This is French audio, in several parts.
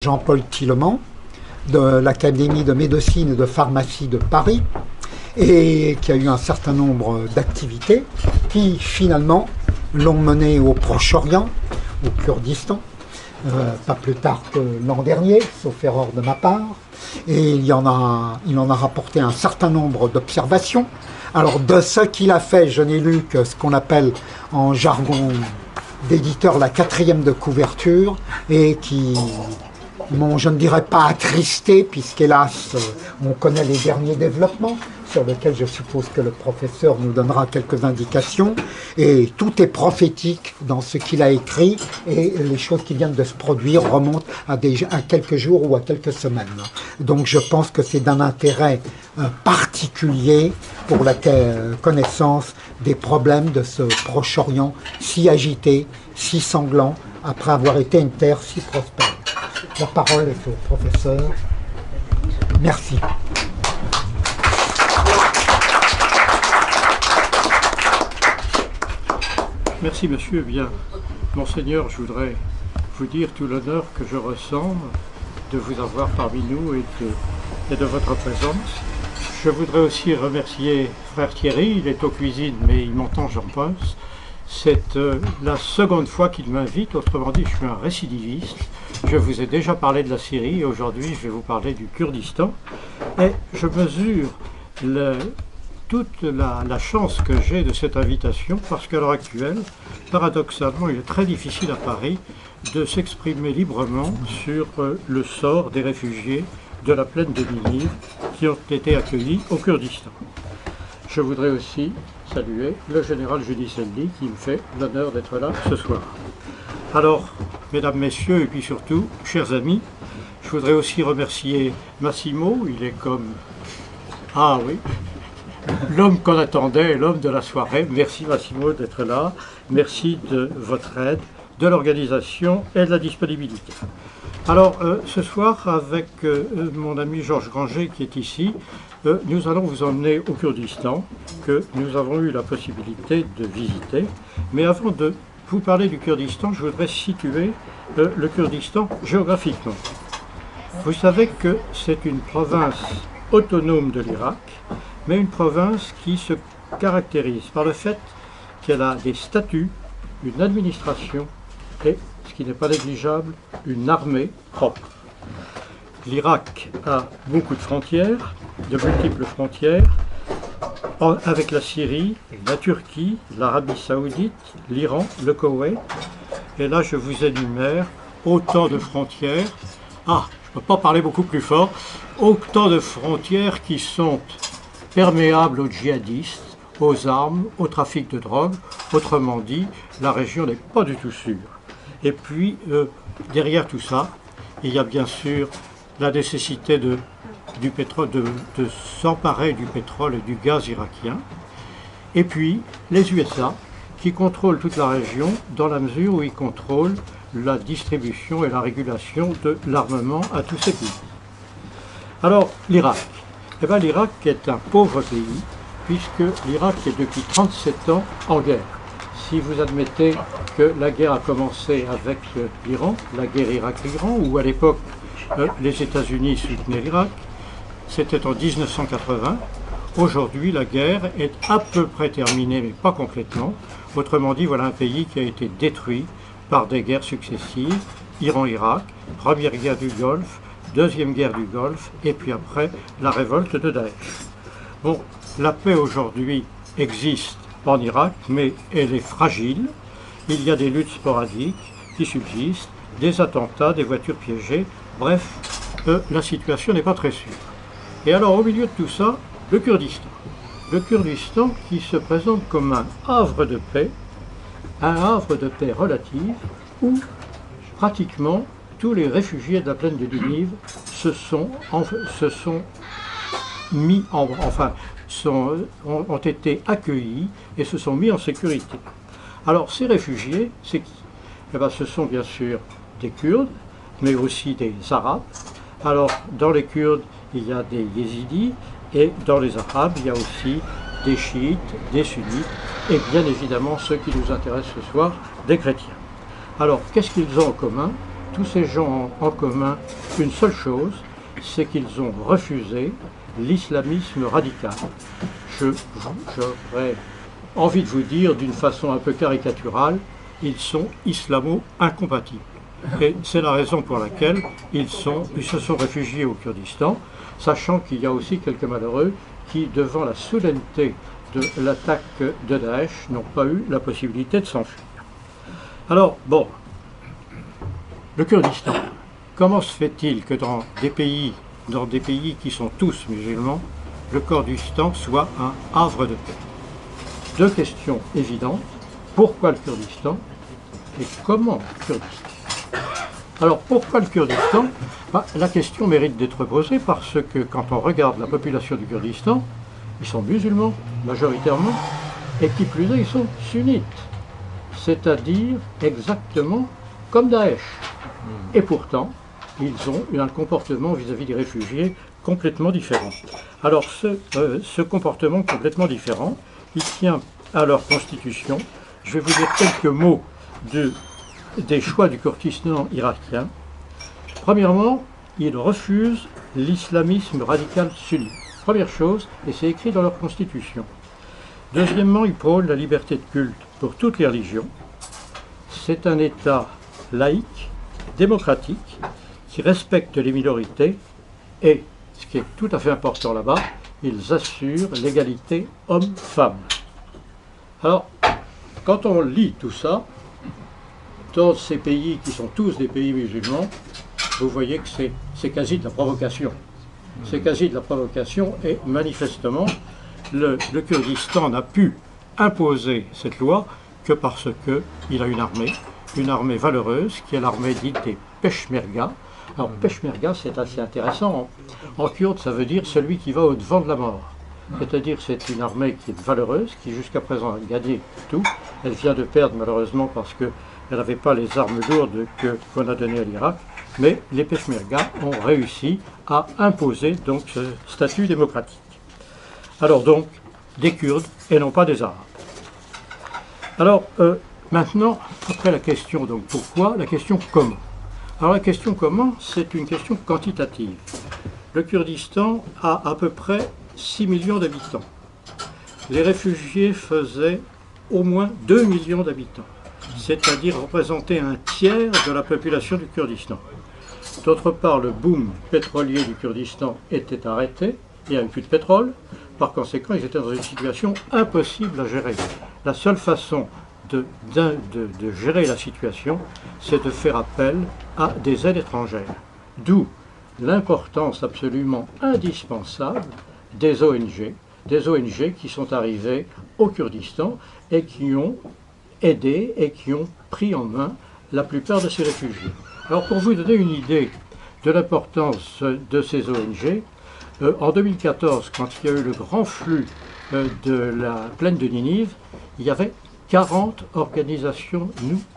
Jean-Paul Tillemann de l'Académie de médecine et de pharmacie de Paris et qui a eu un certain nombre d'activités qui finalement l'ont mené au Proche-Orient, au Kurdistan, pas plus tard que l'an dernier, sauf erreur de ma part, et il en a rapporté un certain nombre d'observations. Alors de ce qu'il a fait, je n'ai lu que ce qu'on appelle en jargon d'éditeur la 4e de couverture et qui je ne dirais pas attristé, puisqu'hélas, on connaît les derniers développements, sur lesquels je suppose que le professeur nous donnera quelques indications, et tout est prophétique dans ce qu'il a écrit, et les choses qui viennent de se produire remontent à quelques jours ou à quelques semaines. Donc je pense que c'est d'un intérêt particulier pour la connaissance des problèmes de ce Proche-Orient si agité, si sanglant, après avoir été une terre si prospère. La parole est au professeur. Merci. Merci monsieur. Bien, Monseigneur, je voudrais vous dire tout l'honneur que je ressens de vous avoir parmi nous et de votre présence. Je voudrais aussi remercier frère Thierry, il est aux cuisines mais il m'entend, j'en pense. C'est la seconde fois qu'il m'invite, autrement dit je suis un récidiviste. Je vous ai déjà parlé de la Syrie et aujourd'hui je vais vous parler du Kurdistan. Et je mesure toute la chance que j'ai de cette invitation parce qu'à l'heure actuelle, paradoxalement, il est très difficile à Paris de s'exprimer librement sur le sort des réfugiés de la plaine de Ninive qui ont été accueillis au Kurdistan. Je voudrais aussi saluer le général Judicelli qui me fait l'honneur d'être là ce soir. Alors, mesdames, messieurs, et puis surtout, chers amis, je voudrais aussi remercier Massimo, il est comme... Ah oui, l'homme qu'on attendait, l'homme de la soirée. Merci Massimo d'être là, merci de votre aide, de l'organisation et de la disponibilité. Alors, ce soir, avec mon ami Georges Granger qui est ici, nous allons vous emmener au Kurdistan, que nous avons eu la possibilité de visiter. Mais avant de vous parler du Kurdistan, je voudrais situer le Kurdistan géographiquement. Vous savez que c'est une province autonome de l'Irak, mais une province qui se caractérise par le fait qu'elle a des statuts, une administration et, ce qui n'est pas négligeable, une armée propre. L'Irak a beaucoup de frontières, de multiples frontières, avec la Syrie, la Turquie, l'Arabie Saoudite, l'Iran, le Koweït. Et là, je vous énumère autant de frontières. Ah, je ne peux pas parler beaucoup plus fort. Autant de frontières qui sont perméables aux djihadistes, aux armes, au trafic de drogue. Autrement dit, la région n'est pas du tout sûre. Et puis, derrière tout ça, il y a bien sûr la nécessité de s'emparer du pétrole et du gaz irakien. Et puis, les USA, qui contrôlent toute la région dans la mesure où ils contrôlent la distribution et la régulation de l'armement à tous ces pays. Alors, l'Irak. Eh bien, l'Irak est un pauvre pays, puisque l'Irak est depuis 37 ans en guerre. Si vous admettez que la guerre a commencé avec l'Iran, la guerre Irak-Iran, où à l'époque les États-Unis soutenaient l'Irak, c'était en 1980. Aujourd'hui, la guerre est à peu près terminée, mais pas complètement. Autrement dit, voilà un pays qui a été détruit par des guerres successives. Iran-Irak, première guerre du Golfe, deuxième guerre du Golfe, et puis après, la révolte de Daesh. Bon, la paix aujourd'hui existe en Irak, mais elle est fragile. Il y a des luttes sporadiques qui subsistent, des attentats, des voitures piégées. Bref, la situation n'est pas très sûre. Et alors, au milieu de tout ça, le Kurdistan. Le Kurdistan qui se présente comme un havre de paix relative, où pratiquement tous les réfugiés de la plaine de Ninive ont été accueillis et se sont mis en sécurité. Alors, ces réfugiés, c'est qui? Eh bien, ce sont bien sûr des Kurdes, mais aussi des Arabes. Alors, dans les Kurdes, il y a des Yézidis, et dans les Arabes, il y a aussi des chiites, des sunnites, et bien évidemment, ceux qui nous intéressent ce soir, des chrétiens. Alors, qu'est-ce qu'ils ont en commun? tous ces gens ont en commun une seule chose, c'est qu'ils ont refusé l'islamisme radical. J'aurais envie de vous dire d'une façon un peu caricaturale, ils sont islamo-incompatibles. Et c'est la raison pour laquelle ils se sont réfugiés au Kurdistan, sachant qu'il y a aussi quelques malheureux qui, devant la solennité de l'attaque de Daesh, n'ont pas eu la possibilité de s'enfuir. Alors, bon, le Kurdistan, comment se fait-il que dans des pays qui sont tous musulmans, le Kurdistan soit un havre de paix? Deux questions évidentes. Pourquoi le Kurdistan et comment le Kurdistan? Alors pourquoi le Kurdistan? La question mérite d'être posée parce que quand on regarde la population du Kurdistan, ils sont musulmans majoritairement et qui plus est, ils sont sunnites, c'est-à-dire exactement comme Daesh. Et pourtant, ils ont un comportement vis-à-vis des réfugiés complètement différent. Alors ce comportement complètement différent, il tient à leur constitution. Je vais vous dire quelques mots des choix du Kurdistan irakien. Premièrement, ils refusent l'islamisme radical sunnite. Première chose, et c'est écrit dans leur constitution. Deuxièmement, ils prônent la liberté de culte pour toutes les religions. C'est un État laïque, démocratique, qui respecte les minorités et, ce qui est tout à fait important là-bas, ils assurent l'égalité homme-femme. Alors, quand on lit tout ça, dans ces pays qui sont tous des pays musulmans, vous voyez que c'est quasi de la provocation. C'est quasi de la provocation et manifestement, le Kurdistan n'a pu imposer cette loi que parce qu'il a une armée valeureuse, qui est l'armée dite des Peshmerga. Alors Peshmerga, c'est assez intéressant. En kurde, ça veut dire celui qui va au-devant de la mort. C'est-à-dire c'est une armée qui est valeureuse, qui jusqu'à présent a gagné tout. Elle vient de perdre malheureusement parce qu'elle n'avait pas les armes lourdes qu'on a données à l'Irak. Mais les Peshmerga ont réussi à imposer donc ce statut démocratique. Alors donc, des Kurdes et non pas des Arabes. Alors maintenant, après la question donc pourquoi, la question comment. Alors la question comment, c'est une question quantitative. Le Kurdistan a à peu près 6 millions d'habitants. Les réfugiés faisaient au moins 2 millions d'habitants, c'est-à-dire représentaient un tiers de la population du Kurdistan. D'autre part, le boom pétrolier du Kurdistan était arrêté, il n'y avait plus de pétrole, par conséquent, ils étaient dans une situation impossible à gérer. La seule façon de gérer la situation, c'est de faire appel à des aides étrangères. D'où l'importance absolument indispensable des ONG qui sont arrivées au Kurdistan et qui ont aidé et qui ont pris en main la plupart de ces réfugiés. Alors pour vous donner une idée de l'importance de ces ONG, en 2014, quand il y a eu le grand flux de la plaine de Ninive, il y avait 40 organisations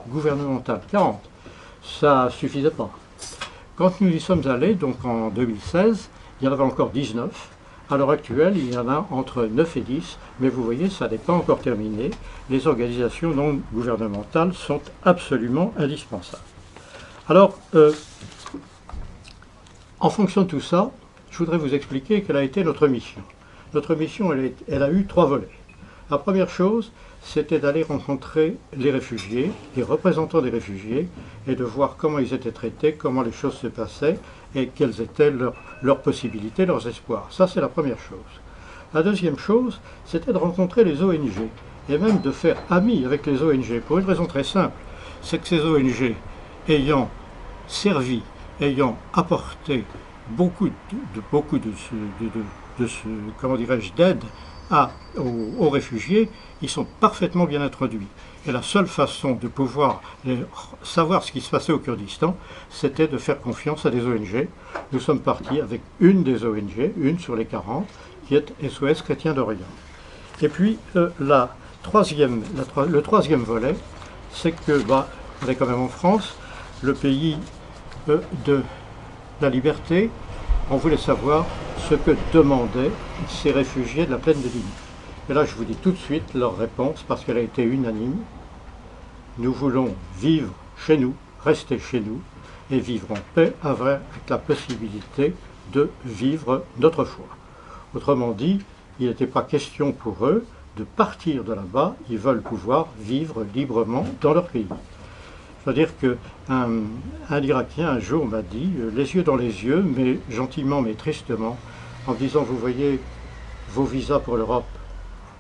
gouvernementales. 40. Ça ne suffisait pas. Quand nous y sommes allés, donc en 2016, il y en avait encore 19. À l'heure actuelle, il y en a entre 9 et 10, mais vous voyez, ça n'est pas encore terminé. Les organisations non gouvernementales sont absolument indispensables. Alors, en fonction de tout ça, je voudrais vous expliquer quelle a été notre mission. Notre mission, elle a eu 3 volets. La première chose, c'était d'aller rencontrer les réfugiés, les représentants des réfugiés, et de voir comment ils étaient traités, comment les choses se passaient, et quelles étaient leurs possibilités, leurs espoirs. Ça, c'est la première chose. La deuxième chose, c'était de rencontrer les ONG, et même de faire amis avec les ONG, pour une raison très simple, c'est que ces ONG, ayant servi, ayant apporté beaucoup d'aide aux réfugiés, ils sont parfaitement bien introduits. Et la seule façon de pouvoir savoir ce qui se passait au Kurdistan, c'était de faire confiance à des ONG. Nous sommes partis avec une des ONG, une sur les 40, qui est SOS Chrétien d'Orient. Et puis le troisième volet, c'est que, on est quand même en France, le pays de la liberté. On voulait savoir ce que demandaient ces réfugiés de la plaine de Ninive. Et là, je vous dis tout de suite leur réponse, parce qu'elle a été unanime. Nous voulons vivre chez nous, rester chez nous, et vivre en paix avec la possibilité de vivre notre foi. Autrement dit, il n'était pas question pour eux de partir de là-bas, ils veulent pouvoir vivre librement dans leur pays. C'est-à-dire qu'un Irakien un jour m'a dit, les yeux dans les yeux, mais gentiment mais tristement, en me disant, vous voyez, vos visas pour l'Europe,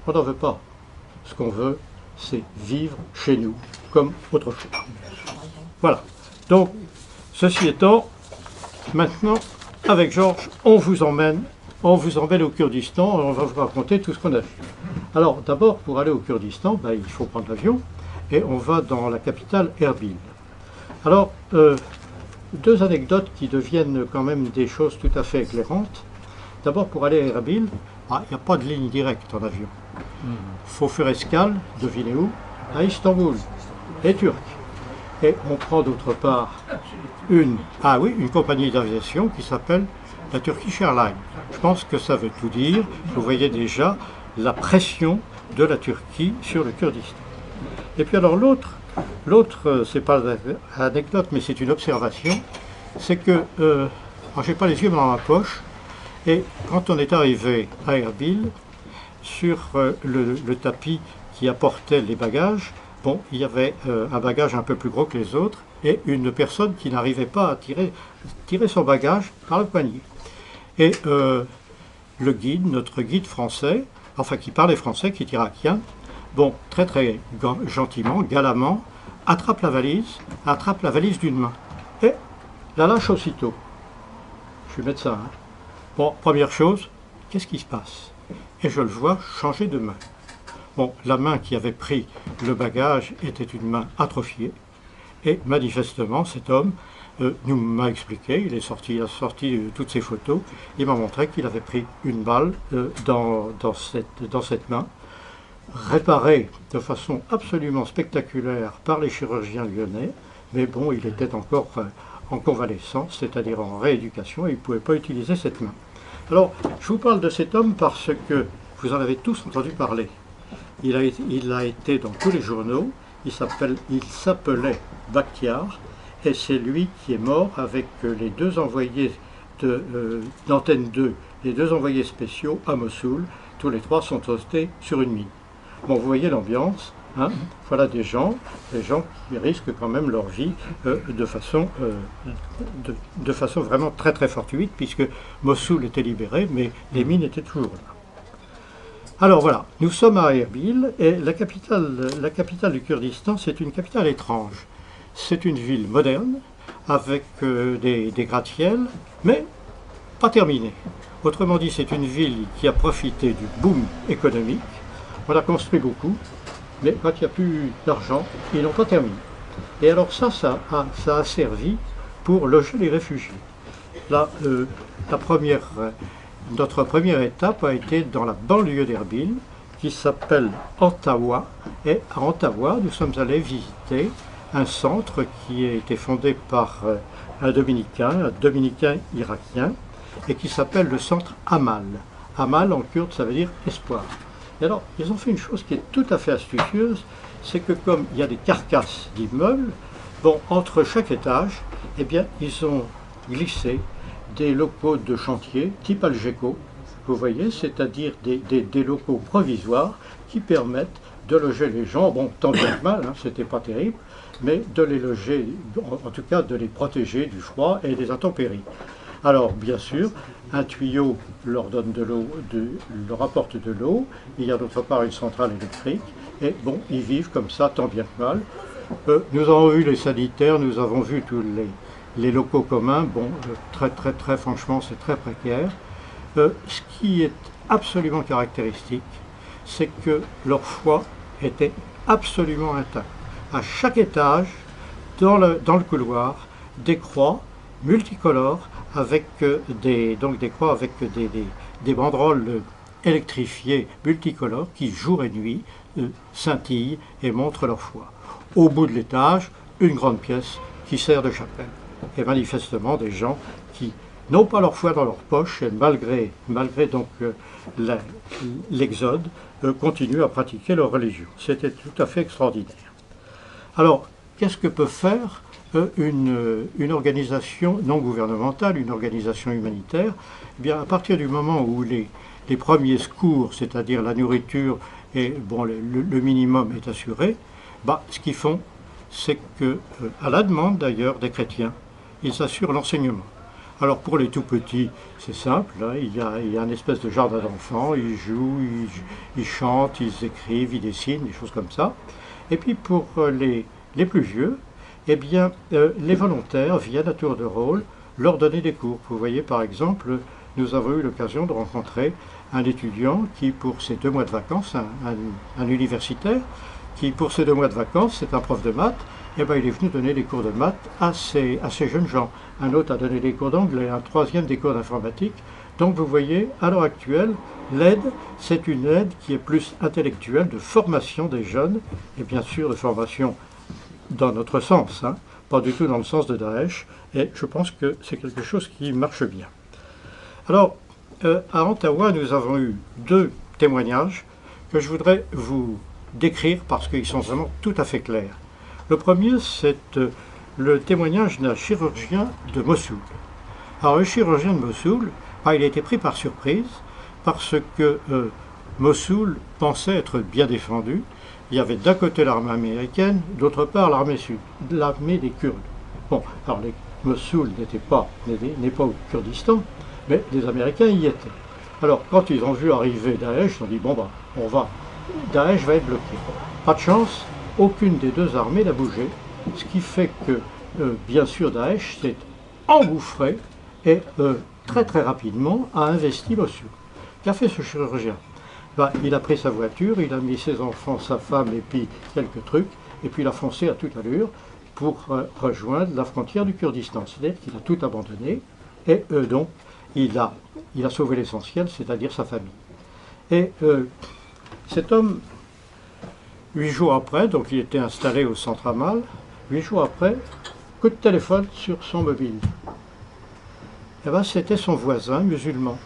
on n'en veut pas. Ce qu'on veut, c'est vivre chez nous, comme autrefois. Voilà. Donc, ceci étant, maintenant, avec Georges, on vous emmène au Kurdistan, on va vous raconter tout ce qu'on a vu. Alors, d'abord, pour aller au Kurdistan, il faut prendre l'avion, et on va dans la capitale, Erbil. Alors, deux anecdotes qui deviennent quand même des choses tout à fait éclairantes. D'abord, pour aller à Erbil, il n'y a pas de ligne directe en avion. Il faut faire escale, devinez où? À Istanbul, les Turcs. Et on prend d'autre part une compagnie d'aviation qui s'appelle la Turkish Airlines. Je pense que ça veut tout dire. Vous voyez déjà la pression de la Turquie sur le Kurdistan. Et puis alors l'autre, c'est pas l'anecdote, mais c'est une observation, c'est que, j'ai pas les yeux dans ma poche, et quand on est arrivé à Erbil, sur le tapis qui apportait les bagages, il y avait un bagage un peu plus gros que les autres, et une personne qui n'arrivait pas à tirer son bagage par le poignet. Et le guide, notre guide français, qui parlait français, qui est irakien, très très gentiment, galamment, attrape la valise d'une main, et la lâche aussitôt. Je suis médecin, hein. Bon, première chose, qu'est-ce qui se passe? Et je le vois changer de main. La main qui avait pris le bagage était une main atrophiée, et manifestement cet homme m'a expliqué, il a sorti toutes ses photos, il m'a montré qu'il avait pris une balle dans cette main, réparée de façon absolument spectaculaire par les chirurgiens lyonnais, mais il était encore en convalescence, c'est-à-dire en rééducation, et il ne pouvait pas utiliser cette main. Alors, je vous parle de cet homme parce que vous en avez tous entendu parler. Il a été dans tous les journaux, il s'appelait Bakhtiar, et c'est lui qui est mort avec les deux envoyés d'Antenne 2, les deux envoyés spéciaux à Mossoul. Tous les trois sont toastés sur une mine. Vous voyez l'ambiance, hein. Voilà des gens qui risquent quand même leur vie de façon vraiment très très fortuite, puisque Mossoul était libéré, mais les mines étaient toujours là. Alors voilà, nous sommes à Erbil, et la capitale du Kurdistan, c'est une capitale étrange. C'est une ville moderne, avec des gratte-ciel, mais pas terminée. Autrement dit, c'est une ville qui a profité du boom économique. On a construit beaucoup, mais quand il n'y a plus d'argent, ils n'ont pas terminé. Et alors ça a servi pour loger les réfugiés. Là, notre première étape a été dans la banlieue d'Erbil, qui s'appelle Antawa. Et à Antawa, nous sommes allés visiter un centre qui a été fondé par un dominicain irakien, et qui s'appelle le centre Amal. Amal en kurde, ça veut dire espoir. Et alors, ils ont fait une chose qui est tout à fait astucieuse, c'est que comme il y a des carcasses d'immeubles, entre chaque étage, ils ont glissé des locaux de chantier type Algeco, vous voyez, c'est-à-dire des locaux provisoires qui permettent de loger les gens, tant bien que mal, hein, c'était pas terrible, mais de les loger, en tout cas de les protéger du froid et des intempéries. Alors, bien sûr, un tuyau leur donne de l'eau, leur apporte de l'eau, il y a d'autre part une centrale électrique, et ils vivent comme ça, tant bien que mal. Nous avons vu les sanitaires, nous avons vu tous les locaux communs, très franchement, c'est très précaire. Ce qui est absolument caractéristique, c'est que leur foi était absolument intacte. À chaque étage, dans le couloir, des croix multicolores, avec des banderoles électrifiées multicolores qui, jour et nuit, scintillent et montrent leur foi. Au bout de l'étage, une grande pièce qui sert de chapelle. Et manifestement des gens qui n'ont pas leur foi dans leur poche, et malgré donc l'exode, continuent à pratiquer leur religion. C'était tout à fait extraordinaire. Alors, qu'est-ce que peut faire une organisation non gouvernementale, une organisation humanitaire, eh bien, à partir du moment où les premiers secours, c'est-à-dire la nourriture et bon, le minimum est assuré, bah, ce qu'ils font, c'est que, à la demande d'ailleurs des chrétiens, ils assurent l'enseignement. Alors pour les tout petits, c'est simple, hein, il y a une espèce de jardin d'enfants, ils jouent, ils chantent, ils écrivent, ils dessinent, des choses comme ça. Et puis pour les plus vieux, eh bien, les volontaires viennent à tour de rôle leur donner des cours. Vous voyez par exemple, nous avons eu l'occasion de rencontrer un étudiant qui, pour ses 2 mois de vacances, un universitaire, qui pour ses 2 mois de vacances, c'est un prof de maths, eh ben, il est venu donner des cours de maths à ces jeunes gens. Un autre a donné des cours d'anglais, un troisième des cours d'informatique. Donc vous voyez, à l'heure actuelle, l'aide, c'est une aide qui est plus intellectuelle, de formation des jeunes, et bien sûr de formation dans notre sens, hein, pas du tout dans le sens de Daesh, et je pense que c'est quelque chose qui marche bien. Alors, à Ottawa, nous avons eu 2 témoignages que je voudrais vous décrire parce qu'ils sont vraiment tout à fait clairs. Le premier, c'est le témoignage d'un chirurgien de Mossoul. Alors, le chirurgien de Mossoul, il a été pris par surprise parce que Mossoul pensait être bien défendu. Il y avait d'un côté l'armée américaine, d'autre part l'armée des Kurdes. Bon, alors Mossoul n'est pas au Kurdistan, mais les Américains y étaient. Alors, quand ils ont vu arriver Daesh, ils ont dit, bon, Daesh va être bloqué. Pas de chance, aucune des 2 armées n'a bougé, ce qui fait que, bien sûr, Daesh s'est engouffré et très très rapidement a investi Mossoul. Qu'a fait ce chirurgien? Il a pris sa voiture, il a mis ses enfants, sa femme et puis quelques trucs, et puis il a foncé à toute allure pour rejoindre la frontière du Kurdistan. C'est-à-dire qu'il a tout abandonné, et donc il a sauvé l'essentiel, c'est-à-dire sa famille. Et cet homme, 8 jours après, donc il était installé au centre Amal, 8 jours après, coup de téléphone sur son mobile. Et c'était son voisin musulman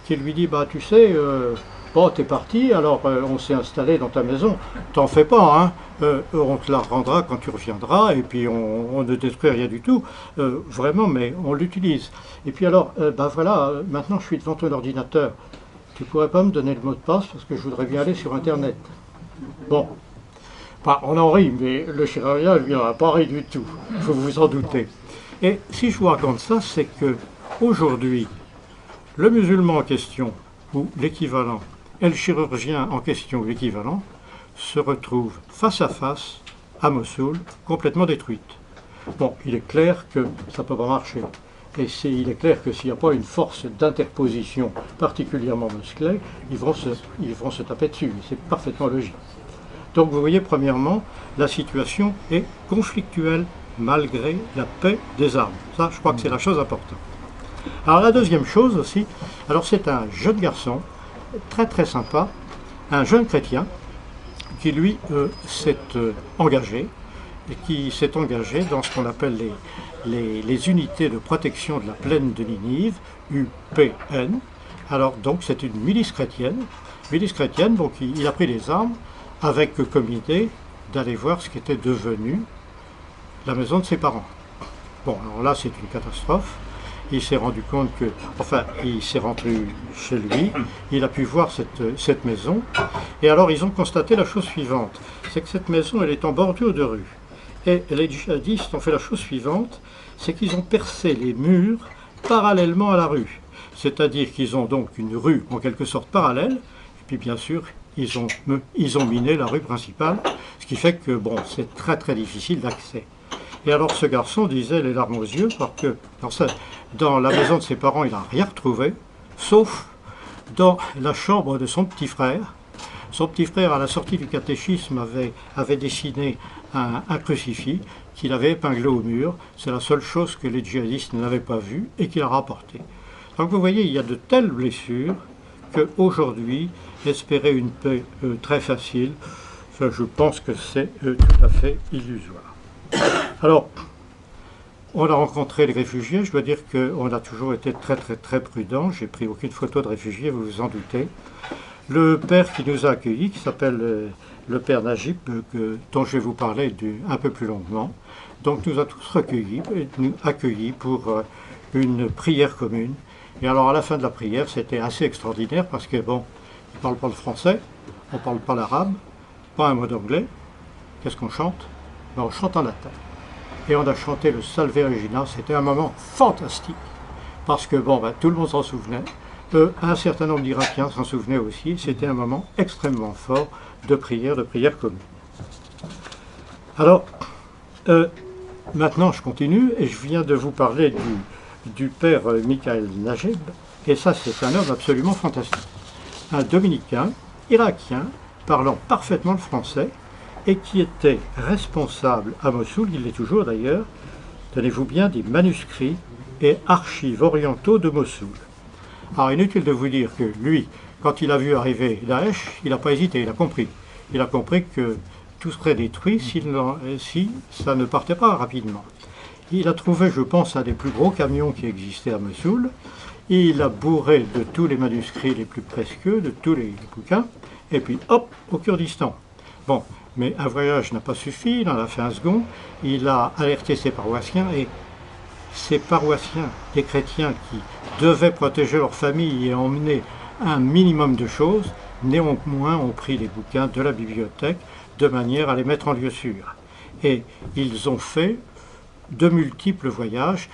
qui lui dit, tu sais, t'es parti, alors on s'est installé dans ta maison, t'en fais pas, hein, on te la rendra quand tu reviendras, et puis on ne détruit rien du tout, vraiment, mais on l'utilise. Et puis alors, voilà, maintenant je suis devant ton ordinateur, tu pourrais pas me donner le mot de passe parce que je voudrais bien aller sur Internet. Bon, on en rit, mais le chirurgien, lui, n'en a pas ri du tout, il faut vous en douter. Et si je vous raconte ça, c'est que aujourd'hui, le musulman en question, ou l'équivalent, et le chirurgien en question, ou l'équivalent, se retrouvent face à face à Mossoul, complètement détruite. Bon, il est clair que ça ne peut pas marcher. Et il est clair que s'il n'y a pas une force d'interposition particulièrement musclée, ils vont se taper dessus. C'est parfaitement logique. Donc vous voyez, premièrement, la situation est conflictuelle malgré la paix des armes. Ça, je crois que c'est la chose importante. Alors la deuxième chose aussi, alors c'est un jeune garçon, très très sympa, un jeune chrétien, qui lui s'est engagé, et qui s'est engagé dans ce qu'on appelle les unités de protection de la plaine de Ninive, UPN. Alors donc c'est une milice chrétienne, donc il a pris les armes avec comme idée d'aller voir ce qu'était devenu la maison de ses parents. Bon, alors là c'est une catastrophe. Il s'est rendu compte que, il s'est rentré chez lui, il a pu voir cette maison, et alors ils ont constaté la chose suivante, c'est que cette maison, elle est en bordure de rue. Et les djihadistes ont fait la chose suivante, c'est qu'ils ont percé les murs parallèlement à la rue. C'est-à-dire qu'ils ont donc une rue en quelque sorte parallèle, et puis bien sûr, ils ont miné la rue principale, ce qui fait que, c'est très très difficile d'accès. Et alors ce garçon disait les larmes aux yeux, parce que dans la maison de ses parents, il n'a rien retrouvé, sauf dans la chambre de son petit frère. Son petit frère, à la sortie du catéchisme, avait dessiné un crucifix qu'il avait épinglé au mur. C'est la seule chose que les djihadistes n'avaient pas vue et qu'il a rapporté. Donc vous voyez, il y a de telles blessures qu'aujourd'hui, espérer une paix très facile, je pense que c'est tout à fait illusoire. Alors, on a rencontré les réfugiés, je dois dire qu'on a toujours été très très très prudents, j'ai pris aucune photo de réfugiés, vous vous en doutez. Le père qui nous a accueillis, qui s'appelle le père Najib, dont je vais vous parler un peu plus longuement, donc nous a tous recueillis, et nous accueillis pour une prière commune. Et alors à la fin de la prière, c'était assez extraordinaire parce que bon, ils ne parlent pas le français, on ne parle pas l'arabe, pas un mot d'anglais. Qu'est-ce qu'on chante? Ben, on chante en latin. Et on a chanté le Salve Regina, c'était un moment fantastique. Parce que bon, ben, tout le monde s'en souvenait, un certain nombre d'Irakiens s'en souvenaient aussi, c'était un moment extrêmement fort de prière commune. Alors, maintenant je continue et je viens de vous parler du père Michael Najib, et ça c'est un homme absolument fantastique. Un dominicain, irakien, parlant parfaitement le français, et qui était responsable à Mossoul, il l'est toujours d'ailleurs, tenez-vous bien, des manuscrits et archives orientaux de Mossoul. Alors inutile de vous dire que lui, quand il a vu arriver Daesh, il n'a pas hésité, il a compris. Il a compris que tout serait détruit si ça ne partait pas rapidement. Il a trouvé, je pense, un des plus gros camions qui existait à Mossoul. Il a bourré de tous les manuscrits les plus précieux, de tous les bouquins, et puis hop, au Kurdistan. Bon, mais un voyage n'a pas suffi, il en a fait un second, il a alerté ses paroissiens, et ces paroissiens, des chrétiens qui devaient protéger leur famille et emmener un minimum de choses, néanmoins ont pris les bouquins de la bibliothèque de manière à les mettre en lieu sûr. Et ils ont fait de multiples voyages.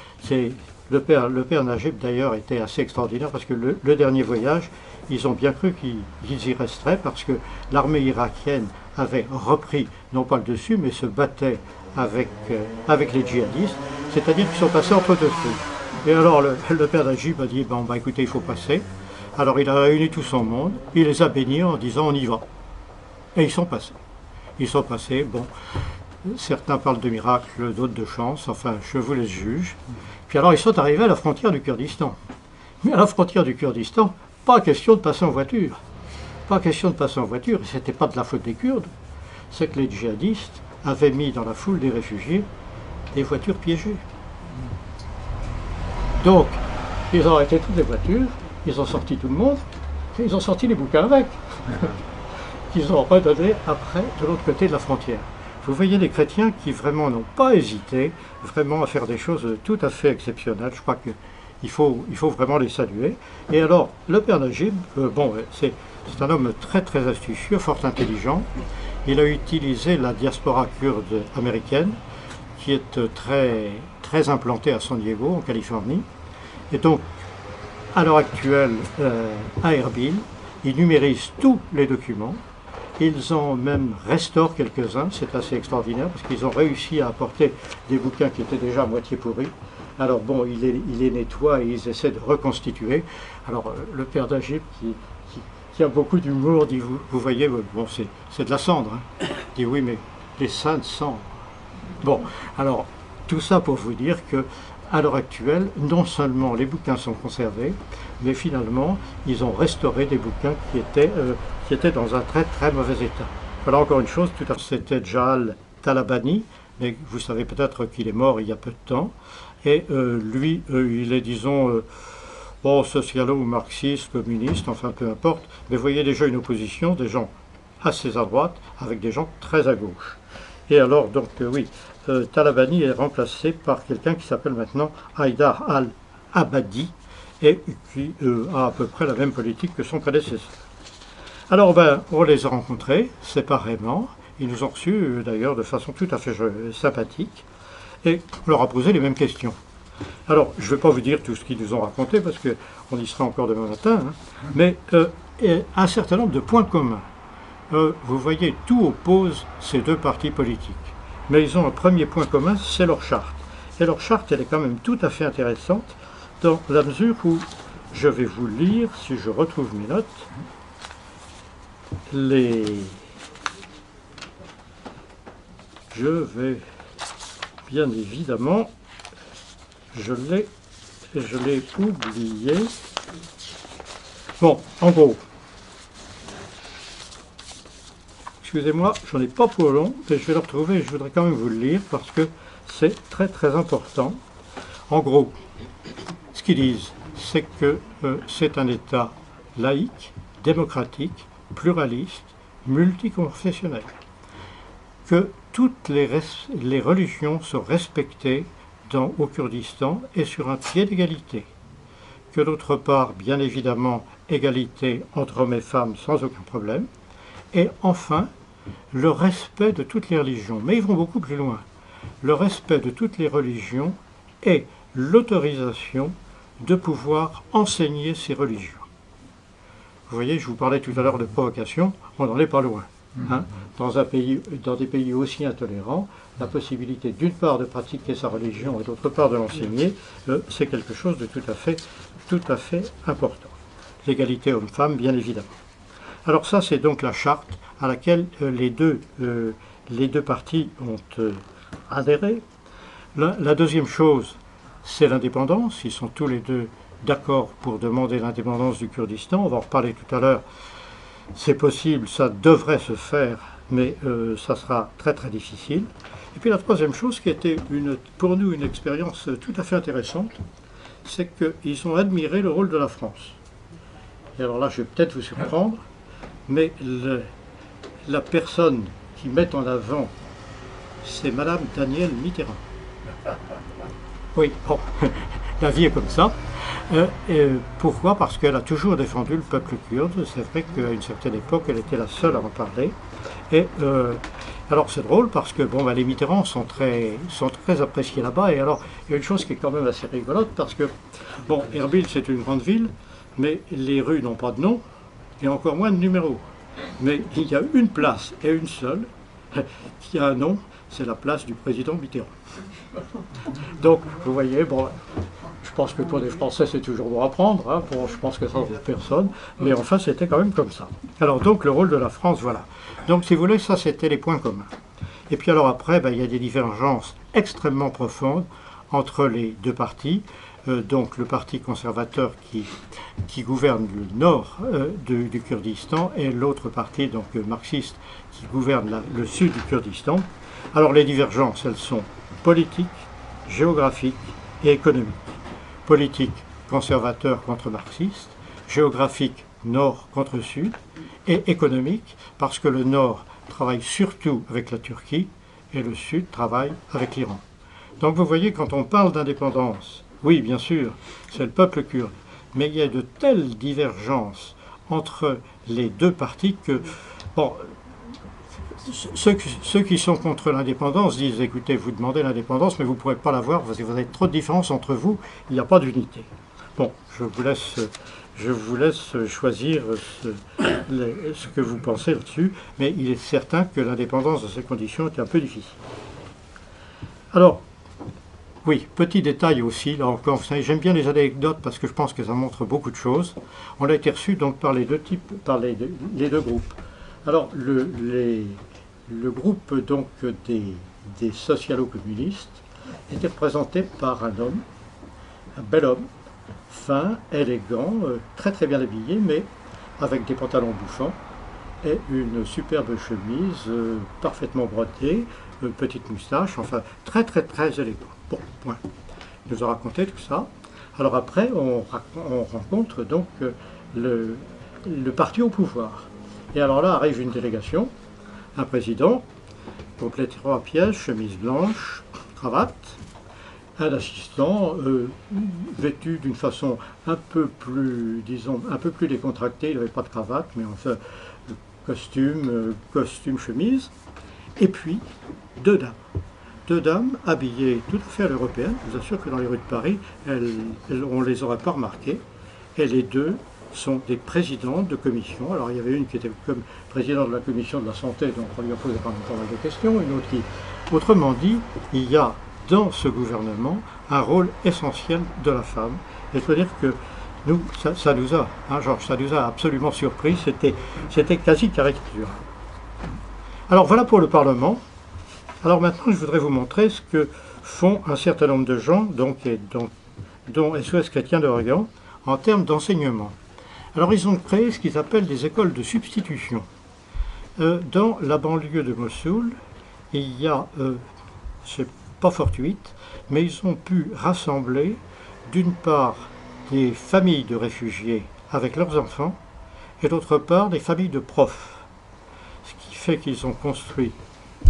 Le père Najib d'ailleurs était assez extraordinaire parce que le dernier voyage, ils ont bien cru qu'ils y resteraient parce que l'armée irakienne avait repris, non pas le dessus, mais se battait avec les djihadistes, c'est-à-dire qu'ils sont passés entre deux feux. Et alors le père Najib a dit, bon bah écoutez, il faut passer. Alors il a réuni tout son monde, il les a bénis en disant on y va. Et ils sont passés. Ils sont passés, bon, certains parlent de miracle, d'autres de chance, enfin je vous laisse juge. Puis alors ils sont arrivés à la frontière du Kurdistan. Mais à la frontière du Kurdistan, pas question de passer en voiture. Pas question de passer en voiture, et c'était pas de la faute des Kurdes, c'est que les djihadistes avaient mis dans la foule des réfugiés des voitures piégées. Donc, ils ont arrêté toutes les voitures, ils ont sorti tout le monde, et ils ont sorti les bouquins avec, qu'ils ont redonnés après de l'autre côté de la frontière. Vous voyez les chrétiens qui vraiment n'ont pas hésité, vraiment à faire des choses tout à fait exceptionnelles. Je crois qu'il faut vraiment les saluer. Et alors, le père Najib, c'est un homme très très astucieux, fort intelligent. Il a utilisé la diaspora kurde américaine, qui est très, très implantée à San Diego, en Californie. Et donc, à l'heure actuelle, à Erbil, ils numérisent tous les documents. Ils en même restaurent quelques-uns, c'est assez extraordinaire, parce qu'ils ont réussi à apporter des bouquins qui étaient déjà à moitié pourris. Alors bon, ils les nettoient et ils essaient de reconstituer. Alors le père Najib, qui a beaucoup d'humour, dit, vous voyez, bon, c'est de la cendre. Hein. Il dit, oui, mais les saintes cendres. Bon, alors, tout ça pour vous dire que à l'heure actuelle, non seulement les bouquins sont conservés, mais finalement, ils ont restauré des bouquins qui étaient dans un très très mauvais état. Voilà encore une chose, tout à fait, c'était Jal Talabani, mais vous savez peut-être qu'il est mort il y a peu de temps, et lui, il est, disons, socialo-marxiste, communiste, enfin peu importe, mais vous voyez déjà une opposition, des gens assez à droite, avec des gens très à gauche. Et alors, donc, oui, Talabani est remplacé par quelqu'un qui s'appelle maintenant Haïdar al-Abadi et qui a à peu près la même politique que son prédécesseur. Alors, on les a rencontrés séparément. Ils nous ont reçus d'ailleurs de façon tout à fait sympathique et on leur a posé les mêmes questions. Alors, je ne vais pas vous dire tout ce qu'ils nous ont raconté parce qu'on y sera encore demain matin, hein, mais un certain nombre de points communs. Vous voyez, tout oppose ces deux partis politiques. Mais ils ont un premier point commun, c'est leur charte. Et leur charte, elle est quand même tout à fait intéressante, dans la mesure où, je vais vous lire, si je retrouve mes notes, je vais, bien évidemment, je l'ai oublié. Bon, en gros, excusez-moi, j'en ai pas pour long, mais je vais le retrouver et je voudrais quand même vous le lire parce que c'est très très important. En gros, ce qu'ils disent, c'est que c'est un État laïque, démocratique, pluraliste, multiconfessionnel. Que toutes les religions sont respectées au Kurdistan et sur un pied d'égalité. Que d'autre part, bien évidemment, égalité entre hommes et femmes sans aucun problème. Et enfin, le respect de toutes les religions. Mais ils vont beaucoup plus loin. Le respect de toutes les religions et l'autorisation de pouvoir enseigner ces religions. Vous voyez, je vous parlais tout à l'heure de provocation, on n'en est pas loin. Hein. Dans des pays aussi intolérants, la possibilité d'une part de pratiquer sa religion et d'autre part de l'enseigner, c'est quelque chose de tout à fait important. L'égalité homme-femme, bien évidemment. Alors ça, c'est donc la charte à laquelle les deux parties ont adhéré. La deuxième chose, c'est l'indépendance. Ils sont tous les deux d'accord pour demander l'indépendance du Kurdistan. On va en reparler tout à l'heure. C'est possible, ça devrait se faire, mais ça sera très très difficile. Et puis la troisième chose qui était pour nous une expérience tout à fait intéressante, c'est qu'ils ont admiré le rôle de la France. Et alors là, je vais peut-être vous surprendre, mais la personne qui met en avant, c'est Madame Danielle Mitterrand. Oui, bon, la vie est comme ça. Pourquoi? Parce qu'elle a toujours défendu le peuple kurde. C'est vrai qu'à une certaine époque, elle était la seule à en parler. Et alors c'est drôle parce que bon, les Mitterrands sont très appréciés là-bas. Et alors, il y a une chose qui est quand même assez rigolote parce que, bon, Erbil c'est une grande ville, mais les rues n'ont pas de nom et encore moins de numéro. Mais il y a une place et une seule qui a un nom, c'est la place du président Mitterrand. Donc, vous voyez, bon, je pense que pour les Français, c'est toujours bon à prendre, hein, je pense que ça ne vaut personne, mais enfin, c'était quand même comme ça. Alors, donc, le rôle de la France, voilà. Donc, si vous voulez, ça, c'était les points communs. Et puis, alors après, il y a des divergences extrêmement profondes entre les deux partis. Donc, le parti conservateur qui gouverne le nord du Kurdistan et l'autre parti, donc marxiste, qui gouverne le sud du Kurdistan. Alors, les divergences, elles sont politiques, géographiques et économiques. Politique, conservateur contre marxiste, géographique, nord contre sud, et économique, parce que le nord travaille surtout avec la Turquie et le sud travaille avec l'Iran. Donc vous voyez, quand on parle d'indépendance, oui, bien sûr, c'est le peuple kurde, mais il y a de telles divergences entre les deux partis que, bon, ceux qui sont contre l'indépendance disent, écoutez, vous demandez l'indépendance, mais vous ne pourrez pas l'avoir parce que vous avez trop de différences entre vous, il n'y a pas d'unité. Bon, je vous laisse choisir ce que vous pensez là-dessus, mais il est certain que l'indépendance dans ces conditions est un peu difficile. Alors, oui, petit détail aussi, là encore, vous savez, j'aime bien les anecdotes parce que je pense que ça montre beaucoup de choses. On a été reçu donc par les deux groupes. Alors, le groupe donc des socialo-communistes était représenté par un homme, un bel homme, fin, élégant, très très bien habillé, mais avec des pantalons bouffants et une superbe chemise parfaitement brodée, une petite moustache, enfin très très très élégant. Bon, point. Il nous a raconté tout ça. Alors après, on rencontre donc le parti au pouvoir. Et alors là arrive une délégation, un président, complété à pièces, chemise blanche, cravate, un assistant vêtu d'une façon un peu plus, disons, un peu plus décontractée, il n'avait pas de cravate, mais enfin, costume, chemise, et puis deux dames habillées tout à fait à l'européenne. Je vous assure que dans les rues de Paris, on ne les aurait pas remarquées, et les deux sont des présidentes de commission. Alors il y avait une qui était comme présidente de la commission de la santé, donc on lui a posé pas mal de questions, une autre qui... Autrement dit, il y a dans ce gouvernement un rôle essentiel de la femme. Et je peux dire que nous, ça nous a, hein, Georges, ça nous a absolument surpris, c'était quasi caricatural. Alors voilà pour le Parlement. Alors maintenant, je voudrais vous montrer ce que font un certain nombre de gens, donc, dont SOS Chrétien d'Orient, en termes d'enseignement. Alors ils ont créé ce qu'ils appellent des écoles de substitution. Dans la banlieue de Mossoul, il y a, c'est pas fortuite, mais ils ont pu rassembler d'une part des familles de réfugiés avec leurs enfants et d'autre part des familles de profs. Ce qui fait qu'ils ont construit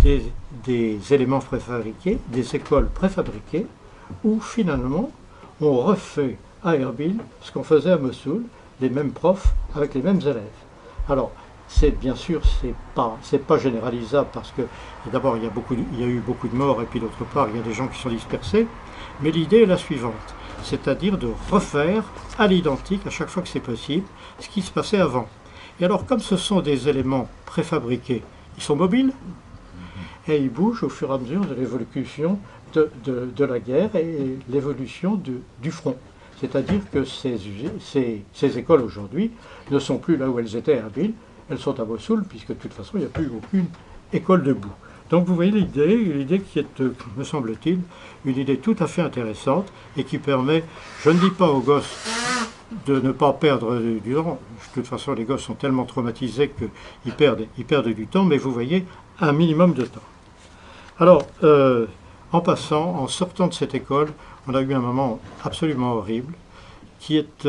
des éléments préfabriqués, des écoles préfabriquées, où finalement on refait à Erbil ce qu'on faisait à Mossoul, les mêmes profs avec les mêmes élèves. Alors, bien sûr, c'est pas généralisable parce que d'abord il y a eu beaucoup de morts et puis d'autre part il y a des gens qui sont dispersés, mais l'idée est la suivante, c'est-à-dire de refaire à l'identique à chaque fois que c'est possible ce qui se passait avant. Et alors comme ce sont des éléments préfabriqués, ils sont mobiles et ils bougent au fur et à mesure de l'évolution de la guerre et l'évolution du front. C'est-à-dire que ces écoles aujourd'hui ne sont plus là où elles étaient à Erbil, elles sont à Mossoul, puisque de toute façon, il n'y a plus aucune école debout. Donc vous voyez l'idée qui est, me semble-t-il, une idée tout à fait intéressante et qui permet, je ne dis pas aux gosses de ne pas perdre du temps, de toute façon les gosses sont tellement traumatisés qu'ils perdent du temps, mais vous voyez, un minimum de temps. Alors, en passant, en sortant de cette école, on a eu un moment absolument horrible, qui est,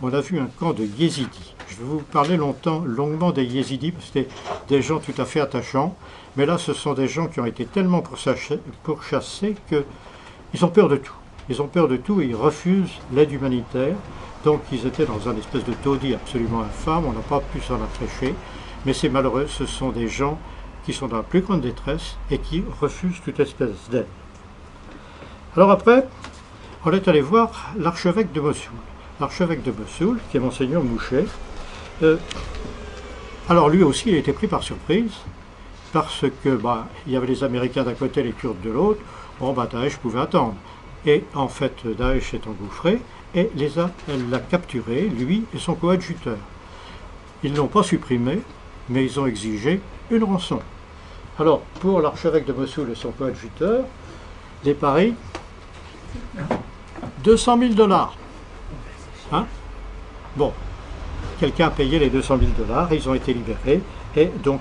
on a vu un camp de yézidis. Je vais vous parler longuement des yézidis, parce que c'était des gens tout à fait attachants, mais là ce sont des gens qui ont été tellement pourchassés qu'ils ont peur de tout. Ils ont peur de tout et ils refusent l'aide humanitaire. Donc ils étaient dans un espèce de taudis absolument infâme, on n'a pas pu s'en empêcher, mais c'est malheureux, ce sont des gens qui sont dans la plus grande détresse et qui refusent toute espèce d'aide. Alors après, on est allé voir l'archevêque de Mossoul. L'archevêque de Mossoul, qui est Monseigneur Mouchet. Alors lui aussi, il a été pris par surprise, parce que il y avait les Américains d'un côté, les Kurdes de l'autre. Bon, Daesh pouvait attendre. Et en fait, Daesh s'est engouffré et l'a capturé, lui et son coadjuteur. Ils ne l'ont pas supprimé, mais ils ont exigé une rançon. Alors, pour l'archevêque de Mossoul et son coadjuteur, les paris, 200 000 $. Hein? Bon, quelqu'un a payé les 200 000 $, ils ont été libérés, et donc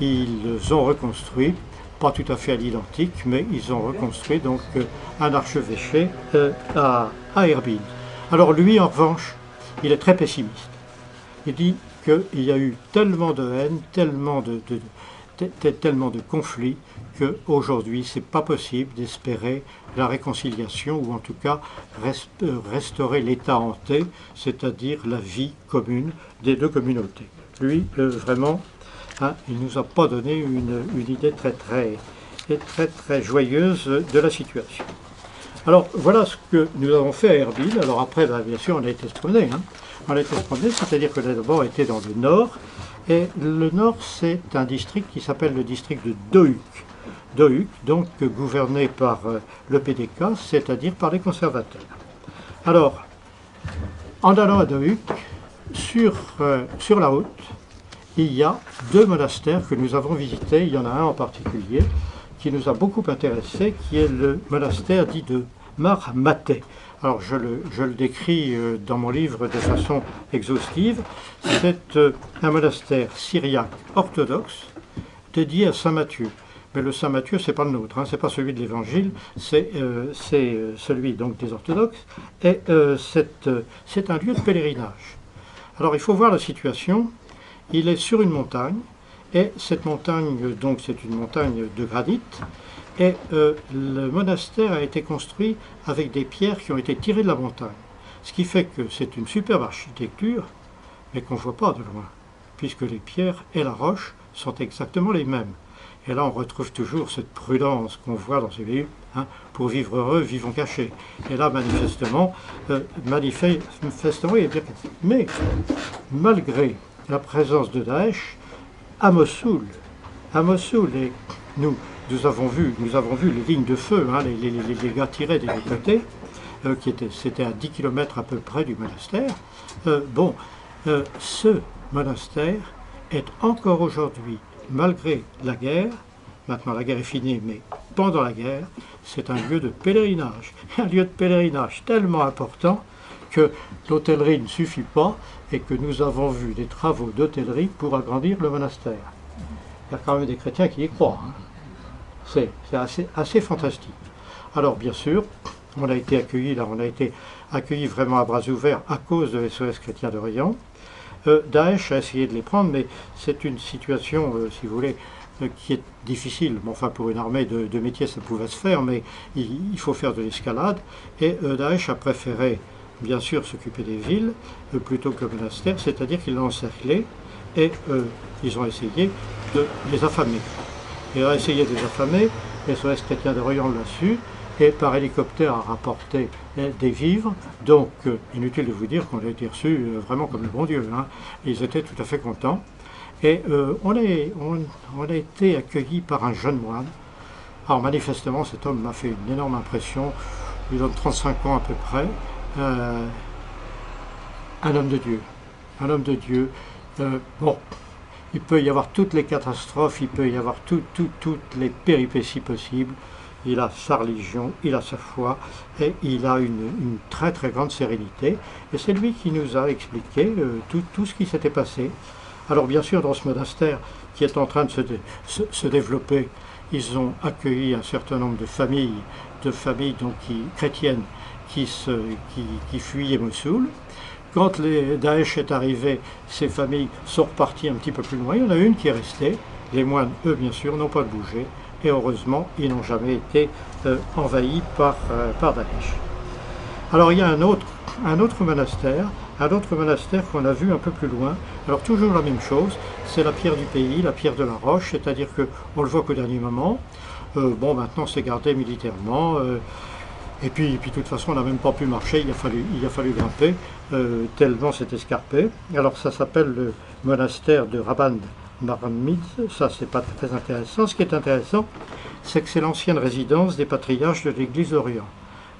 ils ont reconstruit, pas tout à fait à l'identique, mais ils ont reconstruit donc un archevêché à Erbil. Alors lui, en revanche, il est très pessimiste. Il dit qu'il y a eu tellement de haine, tellement de conflits, qu'aujourd'hui, ce n'est pas possible d'espérer la réconciliation, ou en tout cas restaurer l'état hanté, c'est-à-dire la vie commune des deux communautés. Lui, vraiment, il ne nous a pas donné une idée très joyeuse de la situation. Alors, voilà ce que nous avons fait à Erbil. Alors après, bien sûr, on a été se promener. On a été se promener, c'est-à-dire que d'abord, on était dans le nord. Et le nord, c'est un district qui s'appelle le district de Dohuk. Dohuk, donc gouverné par le PDK, c'est-à-dire par les conservateurs. Alors, en allant à Dohuk, sur la route, il y a deux monastères que nous avons visités. Il y en a un en particulier qui nous a beaucoup intéressés, qui est le monastère dit de Mar Maté. Alors je le décris dans mon livre de façon exhaustive. C'est un monastère syriaque orthodoxe dédié à Saint Matthieu. Mais le Saint Matthieu, c'est pas le nôtre, c'est pas celui de l'Évangile, c'est celui donc des orthodoxes. Et c'est un lieu de pèlerinage. Alors il faut voir la situation. Il est sur une montagne, et cette montagne, donc c'est une montagne de granit, et le monastère a été construit avec des pierres qui ont été tirées de la montagne. Ce qui fait que c'est une superbe architecture, mais qu'on ne voit pas de loin, puisque les pierres et la roche sont exactement les mêmes. Et là, on retrouve toujours cette prudence qu'on voit dans ces livres, pour vivre heureux, vivons cachés. Et là, manifestement, il est bien. Mais, malgré la présence de Daesh, à Mossoul, et nous avons vu les lignes de feu, les gars tiraient des deux côtés, c'était à 10 km à peu près du monastère. Ce monastère est encore aujourd'hui, malgré la guerre, maintenant la guerre est finie, mais pendant la guerre, c'est un lieu de pèlerinage. Un lieu de pèlerinage tellement important que l'hôtellerie ne suffit pas et que nous avons vu des travaux d'hôtellerie pour agrandir le monastère. Il y a quand même des chrétiens qui y croient. C'est assez fantastique. Alors bien sûr, on a été accueillis vraiment à bras ouverts à cause de SOS Chrétiens d'Orient. Daesh a essayé de les prendre, mais c'est une situation, si vous voulez, qui est difficile. Bon, enfin, pour une armée de métier, ça pouvait se faire, mais il faut faire de l'escalade. Et Daesh a préféré, bien sûr, s'occuper des villes plutôt que le monastère, c'est-à-dire qu'ils l'ont encerclé et ils ont essayé de les affamer. Ils ont essayé de les affamer, les SOS chrétiens d'Orient l'a su, et par hélicoptère a rapporté des vivres. Donc, inutile de vous dire qu'on a été reçus vraiment comme le bon Dieu. Hein. Ils étaient tout à fait contents. Et on a été accueillis par un jeune moine. Alors manifestement, cet homme m'a fait une énorme impression. Il a 35 ans à peu près. Un homme de Dieu. Un homme de Dieu. Bon, il peut y avoir toutes les catastrophes, il peut y avoir toutes les péripéties possibles. Il a sa religion, il a sa foi et il a une très très grande sérénité. Et c'est lui qui nous a expliqué tout ce qui s'était passé. Alors bien sûr, dans ce monastère qui est en train de se développer, ils ont accueilli un certain nombre de familles donc, chrétiennes qui fuyaient Mossoul. Quand les Daesh est arrivé, ces familles sont reparties un petit peu plus loin. Il y en a une qui est restée. Les moines, eux, bien sûr, n'ont pas bougé. Et heureusement, ils n'ont jamais été envahis par Daesh. Alors il y a un autre monastère qu'on a vu un peu plus loin. Alors toujours la même chose, c'est la pierre du pays, la pierre de la roche, c'est-à-dire qu'on le voit qu'au dernier moment. Bon, maintenant c'est gardé militairement. Et puis de toute façon, on n'a même pas pu marcher, il a fallu grimper, tellement c'est escarpé. Alors ça s'appelle le monastère de Rabban Marmitz, ça c'est pas très intéressant. Ce qui est intéressant, c'est que c'est l'ancienne résidence des patriarches de l'Église d'Orient.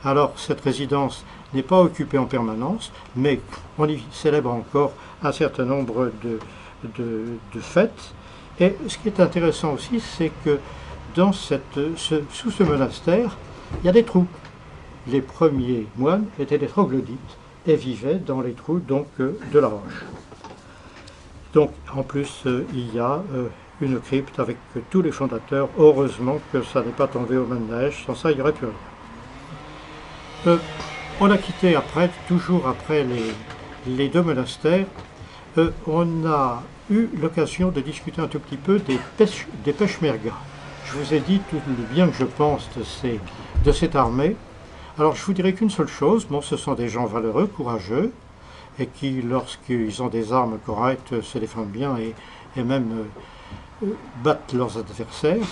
Alors cette résidence n'est pas occupée en permanence, mais on y célèbre encore un certain nombre de fêtes. Et ce qui est intéressant aussi, c'est que dans sous ce monastère, il y a des trous. Les premiers moines étaient des troglodytes et vivaient dans les trous donc, de la roche. Donc en plus, il y a une crypte avec tous les fondateurs. Heureusement que ça n'est pas tombé au Daesh, sans ça il n'y aurait plus rien. On a quitté après, toujours après les deux monastères, on a eu l'occasion de discuter un tout petit peu des peshmerga. Je vous ai dit tout le bien que je pense de cette armée. Alors je vous dirais qu'une seule chose, bon, ce sont des gens valeureux, courageux, et qui, lorsqu'ils ont des armes correctes, se défendent bien et même battent leurs adversaires.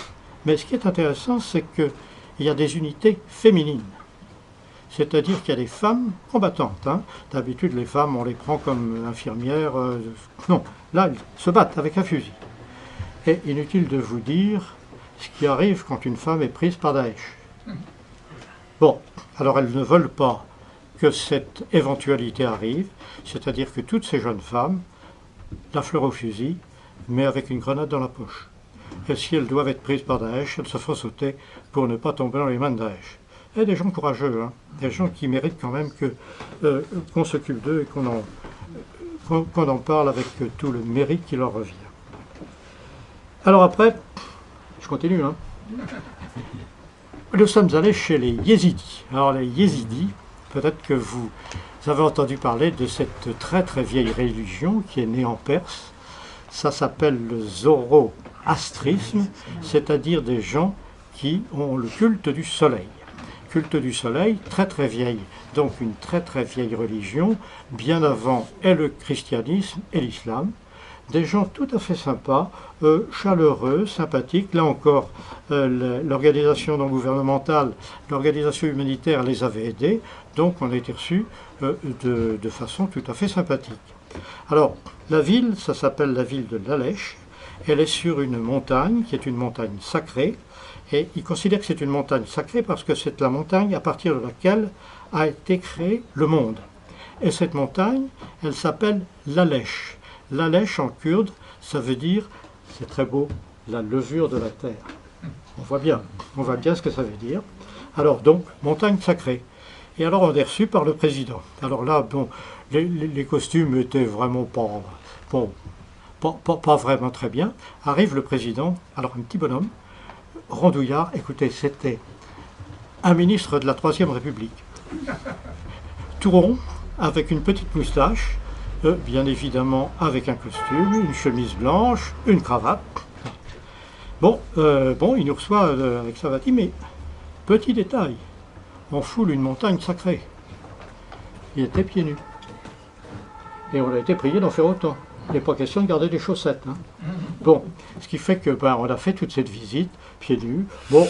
Mais ce qui est intéressant, c'est qu'il y a des unités féminines. C'est-à-dire qu'il y a des femmes combattantes. Hein. D'habitude, les femmes, on les prend comme infirmières. Non, là, elles se battent avec un fusil. Et inutile de vous dire ce qui arrive quand une femme est prise par Daesh. Bon, alors elles ne veulent pas que cette éventualité arrive, c'est-à-dire que toutes ces jeunes femmes, la fleur au fusil, mais avec une grenade dans la poche. Et si elles doivent être prises par Daesh, elles se font sauter pour ne pas tomber dans les mains de Daesh. Et des gens courageux, hein, des gens qui méritent quand même qu'on s'occupe d'eux et qu'on en parle avec tout le mérite qui leur revient. Alors après, je continue, hein. Nous sommes allés chez les Yézidis. Alors les Yézidis, peut-être que vous avez entendu parler de cette très très vieille religion qui est née en Perse. Ça s'appelle le zoroastrisme, c'est-à-dire des gens qui ont le culte du soleil. Culte du soleil, très très vieille, donc une très très vieille religion, bien avant et le christianisme et l'islam. Des gens tout à fait sympas, chaleureux, sympathiques. Là encore, l'organisation non gouvernementale, l'organisation humanitaire les avait aidés, donc on a été reçus de façon tout à fait sympathique. Alors, la ville, ça s'appelle la ville de Lalesh. Elle est sur une montagne, qui est une montagne sacrée, et ils considèrent que c'est une montagne sacrée parce que c'est la montagne à partir de laquelle a été créé le monde. Et cette montagne, elle s'appelle Lalesh. Lalesh en kurde, ça veut dire, c'est très beau, la levure de la terre. On voit bien ce que ça veut dire. Alors donc, montagne sacrée. Et alors on est reçu par le président. Alors là, bon, les costumes étaient vraiment pas vraiment très bien. Arrive le président, alors un petit bonhomme, rondouillard, écoutez, c'était un ministre de la Troisième République. Tout rond, avec une petite moustache, bien évidemment avec un costume, une chemise blanche, une cravate. Bon, il nous reçoit avec ça, va dire, mais petit détail, on foule une montagne sacrée. Il était pieds nus. Et on a été prié d'en faire autant. Il n'est pas question de garder des chaussettes. Hein. Bon, ce qui fait que on a fait toute cette visite, pieds nus. Bon,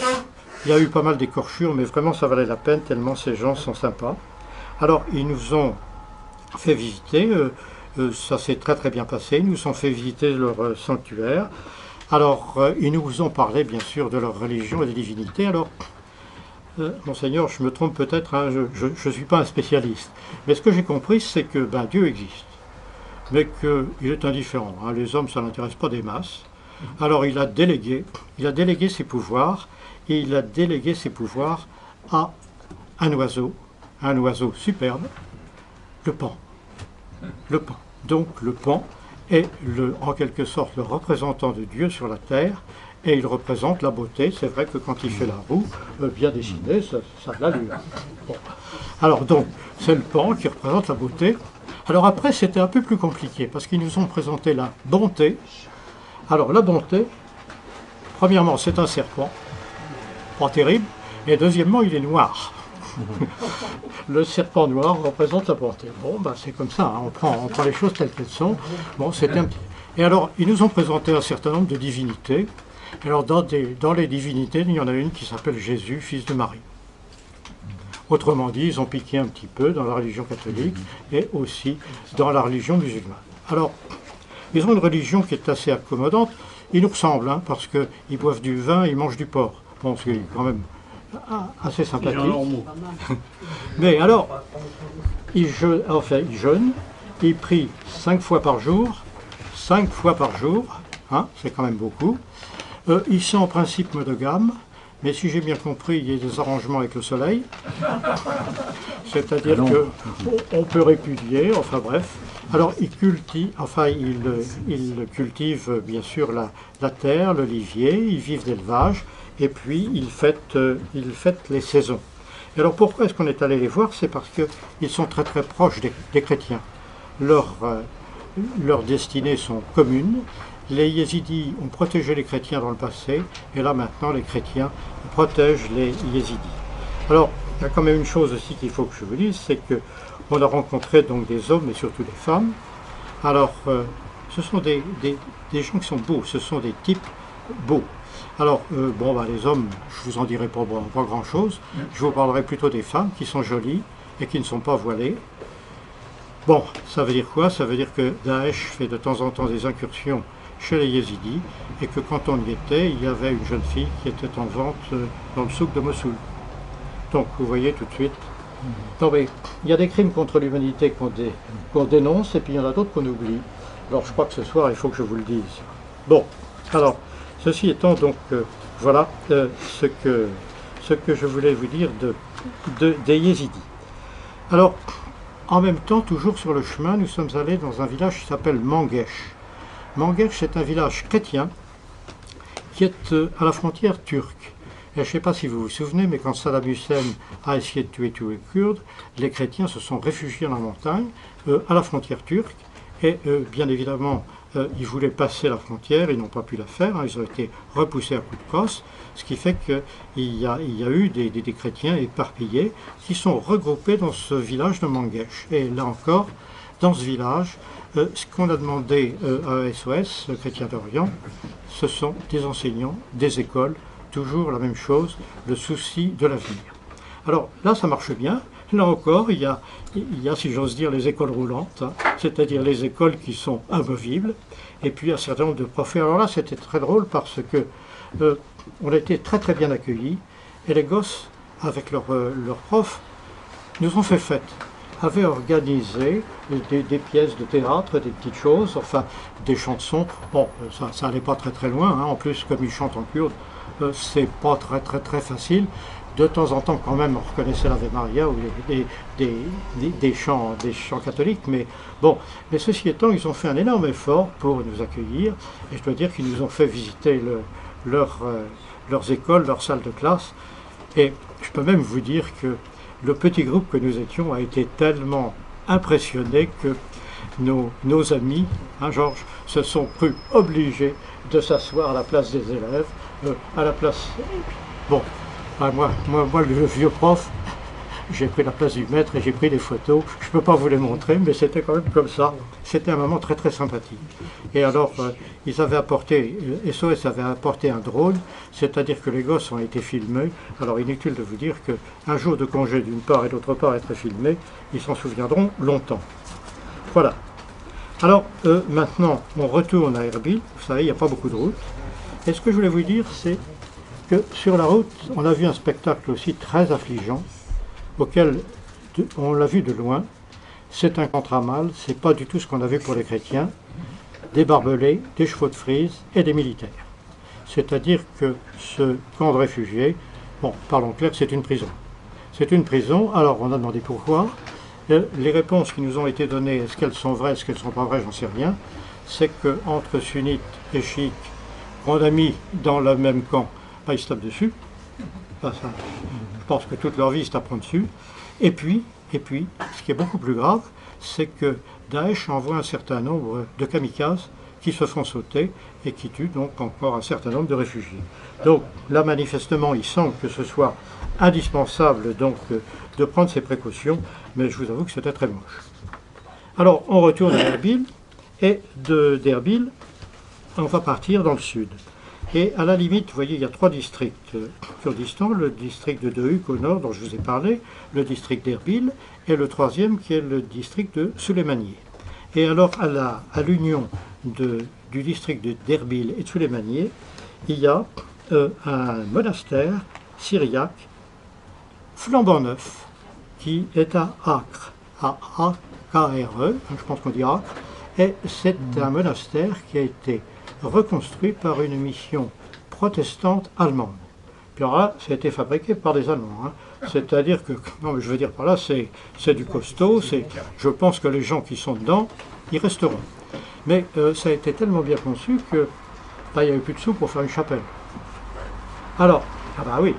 il y a eu pas mal d'écorchures, mais vraiment ça valait la peine, tellement ces gens sont sympas. Alors, ils nous ont fait visiter, ça s'est très très bien passé, ils nous ont fait visiter leur sanctuaire. Alors, ils nous ont parlé bien sûr de leur religion et des divinités. Alors, Monseigneur, je me trompe peut-être, hein, je ne suis pas un spécialiste. Mais ce que j'ai compris, c'est que Dieu existe, mais qu'il est indifférent. Hein, les hommes, ça n'intéresse pas des masses. Alors il a délégué ses pouvoirs, et il a délégué ses pouvoirs à un oiseau superbe, le paon. Le paon. Donc le paon est en quelque sorte le représentant de Dieu sur la terre, et il représente la beauté. C'est vrai que quand il fait la roue, bien dessinée, ça a de l'allure. Bon. Alors donc, c'est le paon qui représente la beauté. Alors après, c'était un peu plus compliqué, parce qu'ils nous ont présenté la bonté. Alors la bonté, premièrement, c'est un serpent, pas terrible, et deuxièmement, il est noir. Le serpent noir représente la bonté. Bon, c'est comme ça, hein, on prend les choses telles qu'elles sont. Bon, c'était un petit... Et alors, ils nous ont présenté un certain nombre de divinités. Alors, dans les divinités, il y en a une qui s'appelle Jésus, fils de Marie. Autrement dit, ils ont piqué un petit peu dans la religion catholique et aussi dans la religion musulmane. Alors, ils ont une religion qui est assez accommodante. Ils nous ressemblent, hein, parce qu'ils boivent du vin, ils mangent du porc. Bon, c'est quand même assez sympathique. Mais alors, ils jeûnent, ils prient 5 fois par jour, hein, c'est quand même beaucoup. Ils sont en principe monogames, mais si j'ai bien compris, il y a des arrangements avec le soleil. C'est-à-dire qu'on peut répudier, enfin bref. Alors ils cultivent bien sûr la terre, l'olivier, ils vivent d'élevage, et puis ils fêtent les saisons. Et alors pourquoi est-ce qu'on est allé les voir? C'est parce qu'ils sont très très proches des chrétiens. Leurs destinées sont communes. Les yézidis ont protégé les chrétiens dans le passé, et là maintenant les chrétiens protègent les yézidis. Alors, il y a quand même une chose aussi qu'il faut que je vous dise, c'est qu'on a rencontré donc des hommes, mais surtout des femmes. Alors, ce sont des gens qui sont beaux, ce sont des types beaux. Alors, les hommes, je vous en dirai pas grand-chose, je vous parlerai plutôt des femmes qui sont jolies et qui ne sont pas voilées. Bon, ça veut dire quoi? Ça veut dire que Daesh fait de temps en temps des incursions chez les yézidis, et que quand on y était, il y avait une jeune fille qui était en vente dans le souk de Mossoul. Donc vous voyez tout de suite. Non, mais il y a des crimes contre l'humanité qu'on dénonce, et puis il y en a d'autres qu'on oublie. Alors je crois que ce soir, il faut que je vous le dise. Bon, alors, ceci étant, donc, voilà ce que je voulais vous dire des yézidis. Alors, en même temps, toujours sur le chemin, nous sommes allés dans un village qui s'appelle Manguesh. Manguesh, c'est un village chrétien qui est à la frontière turque. Et je ne sais pas si vous vous souvenez, mais quand Saddam Hussein a essayé de tuer tous les Kurdes, les chrétiens se sont réfugiés dans la montagne, à la frontière turque, et bien évidemment, ils voulaient passer la frontière, ils n'ont pas pu la faire, hein, ils ont été repoussés à coups de crosse, ce qui fait qu'il y a eu des chrétiens éparpillés qui sont regroupés dans ce village de Manguesh. Et là encore, dans ce village, ce qu'on a demandé à SOS, le Chrétien d'Orient, ce sont des enseignants, des écoles, toujours la même chose, le souci de l'avenir. Alors là, ça marche bien. Là encore, il y a, si j'ose dire, les écoles roulantes, hein, c'est-à-dire les écoles qui sont amovibles, et puis un certain nombre de profs. Alors là, c'était très drôle parce que on a été très très bien accueillis, et les gosses, avec leurs profs, nous ont fait fête, avaient organisé des pièces de théâtre, des petites choses, enfin des chansons. Bon, ça allait pas très très loin, hein. En plus, comme ils chantent en kurde, c'est pas très très très facile. De temps en temps, quand même, on reconnaissait l'Ave Maria ou des chants catholiques, mais bon. Mais ceci étant, ils ont fait un énorme effort pour nous accueillir, et je dois dire qu'ils nous ont fait visiter leurs écoles, leurs salles de classe, et je peux même vous dire que le petit groupe que nous étions a été tellement impressionné que nos amis, hein, Georges, se sont crus obligés de s'asseoir à la place des élèves, à la place... Bon, moi, le vieux prof, j'ai pris la place du maître et j'ai pris des photos. Je ne peux pas vous les montrer, mais c'était quand même comme ça. C'était un moment très très sympathique. Et alors, ils avaient apporté, SOS avait apporté un drone, c'est-à-dire que les gosses ont été filmés. Alors inutile de vous dire qu'un jour de congé d'une part et d'autre part être filmé, ils s'en souviendront longtemps. Voilà. Alors maintenant, on retourne à Erbil. Vous savez, il n'y a pas beaucoup de routes. Et ce que je voulais vous dire, c'est que sur la route, on a vu un spectacle aussi très affligeant, auquel on l'a vu de loin. C'est un contre-mal, c'est pas du tout ce qu'on a vu pour les chrétiens, des barbelés, des chevaux de frise et des militaires. C'est-à-dire que ce camp de réfugiés, bon, parlons clair, c'est une prison. C'est une prison, alors on a demandé pourquoi. Les réponses qui nous ont été données, est-ce qu'elles sont vraies, est-ce qu'elles ne sont pas vraies, j'en sais rien, c'est qu'entre sunnites et chiites, qu'on a mis dans le même camp, ils se tapent dessus. Je pense que toute leur vie se taperont dessus. Et puis, ce qui est beaucoup plus grave, c'est que Daesh envoie un certain nombre de kamikazes qui se font sauter et qui tuent donc encore un certain nombre de réfugiés. Donc là, manifestement, il semble que ce soit indispensable donc de prendre ces précautions, mais je vous avoue que c'était très moche. Alors, on retourne à Erbil, et d'Erbil, on va partir dans le sud. Et à la limite, vous voyez, il y a 3 districts Kurdistan, le district de Dehuk au nord, dont je vous ai parlé, le district d'Erbil, et le 3e qui est le district de Suleymaniye. Et alors, à l'union du district d'Erbil et de Suleymaniye, il y a un monastère syriaque flambant neuf, qui est à Acre, à A-K-R-E, je pense qu'on dit Acre, et c'est un monastère qui a été reconstruit par une mission protestante allemande. Puis alors là, ça a été fabriqué par des Allemands. Hein. C'est-à-dire que, non mais je veux dire par là, c'est du costaud, je pense que les gens qui sont dedans, ils resteront. Mais ça a été tellement bien conçu que il n'y avait plus de sous pour faire une chapelle. Alors, ah bah oui,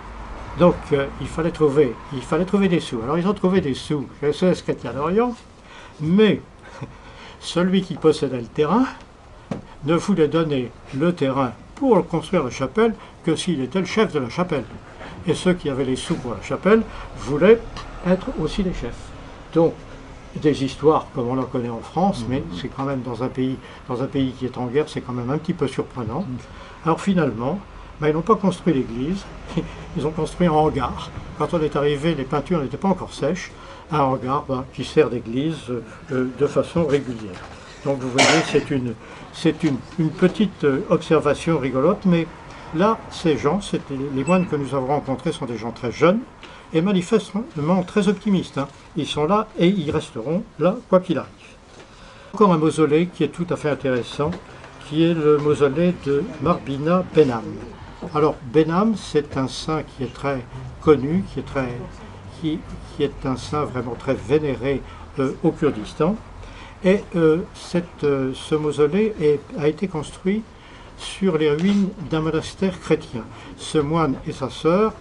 donc il fallait trouver des sous. Alors ils ont trouvé des sous chez SOS Chrétien d'Orient, mais celui qui possédait le terrain ne voulait donner le terrain pour construire la chapelle que s'il était le chef de la chapelle. Et ceux qui avaient les sous pour la chapelle voulaient être aussi les chefs. Donc, des histoires comme on en connaît en France, mais c'est quand même dans un pays qui est en guerre, c'est quand même un petit peu surprenant. Alors finalement, ils n'ont pas construit l'église, ils ont construit un hangar. Quand on est arrivé, les peintures n'étaient pas encore sèches, un hangar qui sert d'église de façon régulière. Donc vous voyez, c'est une petite observation rigolote, mais là, ces gens, les moines que nous avons rencontrés sont des gens très jeunes et manifestement très optimistes. Hein. Ils sont là et ils resteront là, quoi qu'il arrive. Encore un mausolée qui est tout à fait intéressant, qui est le mausolée de Marbina Benam. Alors, Benam, c'est un saint qui est très connu, qui est un saint vraiment très vénéré au Kurdistan. Et ce mausolée a été construit sur les ruines d'un monastère chrétien. Ce moine et sa sœur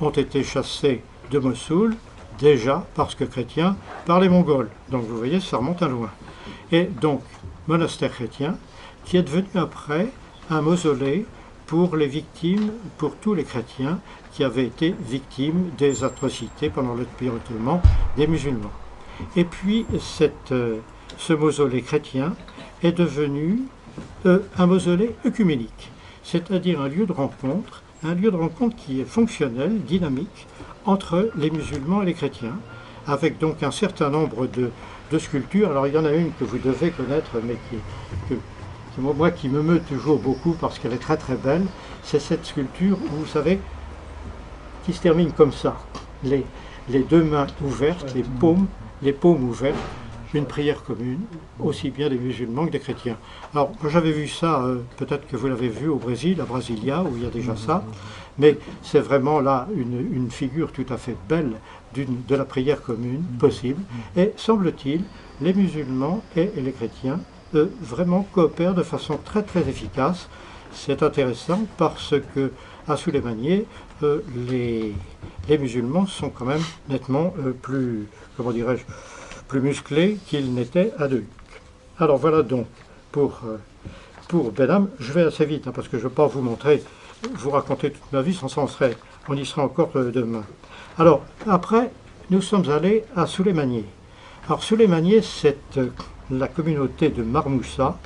ont été chassés de Mossoul, déjà, parce que chrétiens, par les Mongols. Donc vous voyez, ça remonte à loin. Et donc, monastère chrétien, qui est devenu après un mausolée pour les victimes, pour tous les chrétiens qui avaient été victimes des atrocités pendant l'Empire ottoman des musulmans. Et puis, ce mausolée chrétien est devenu un mausolée œcuménique, c'est-à-dire un lieu de rencontre qui est fonctionnel, dynamique, entre les musulmans et les chrétiens, avec donc un certain nombre de sculptures. Alors il y en a une que vous devez connaître, mais qui me meut toujours beaucoup parce qu'elle est très très belle, c'est cette sculpture où, vous savez, qui se termine comme ça, les 2 mains ouvertes, les paumes ouvertes, une prière commune, aussi bien des musulmans que des chrétiens. Alors, moi j'avais vu ça, peut-être que vous l'avez vu au Brésil, à Brasilia, où il y a déjà ça, mais c'est vraiment là une figure tout à fait belle de la prière commune possible. Et semble-t-il, les musulmans et les chrétiens vraiment coopèrent de façon très très efficace. C'est intéressant parce que à Suleymaniye, les musulmans sont quand même nettement plus, comment dirais-je, plus musclés qu'ils n'étaient à Dehuk. Alors voilà donc pour Benham. Je vais assez vite, hein, parce que je ne veux pas vous montrer, vous raconter toute ma vie, on y sera encore demain. Alors, après, nous sommes allés à Souleymanié. Alors, Souleymanié, c'est la communauté de Marmoussa.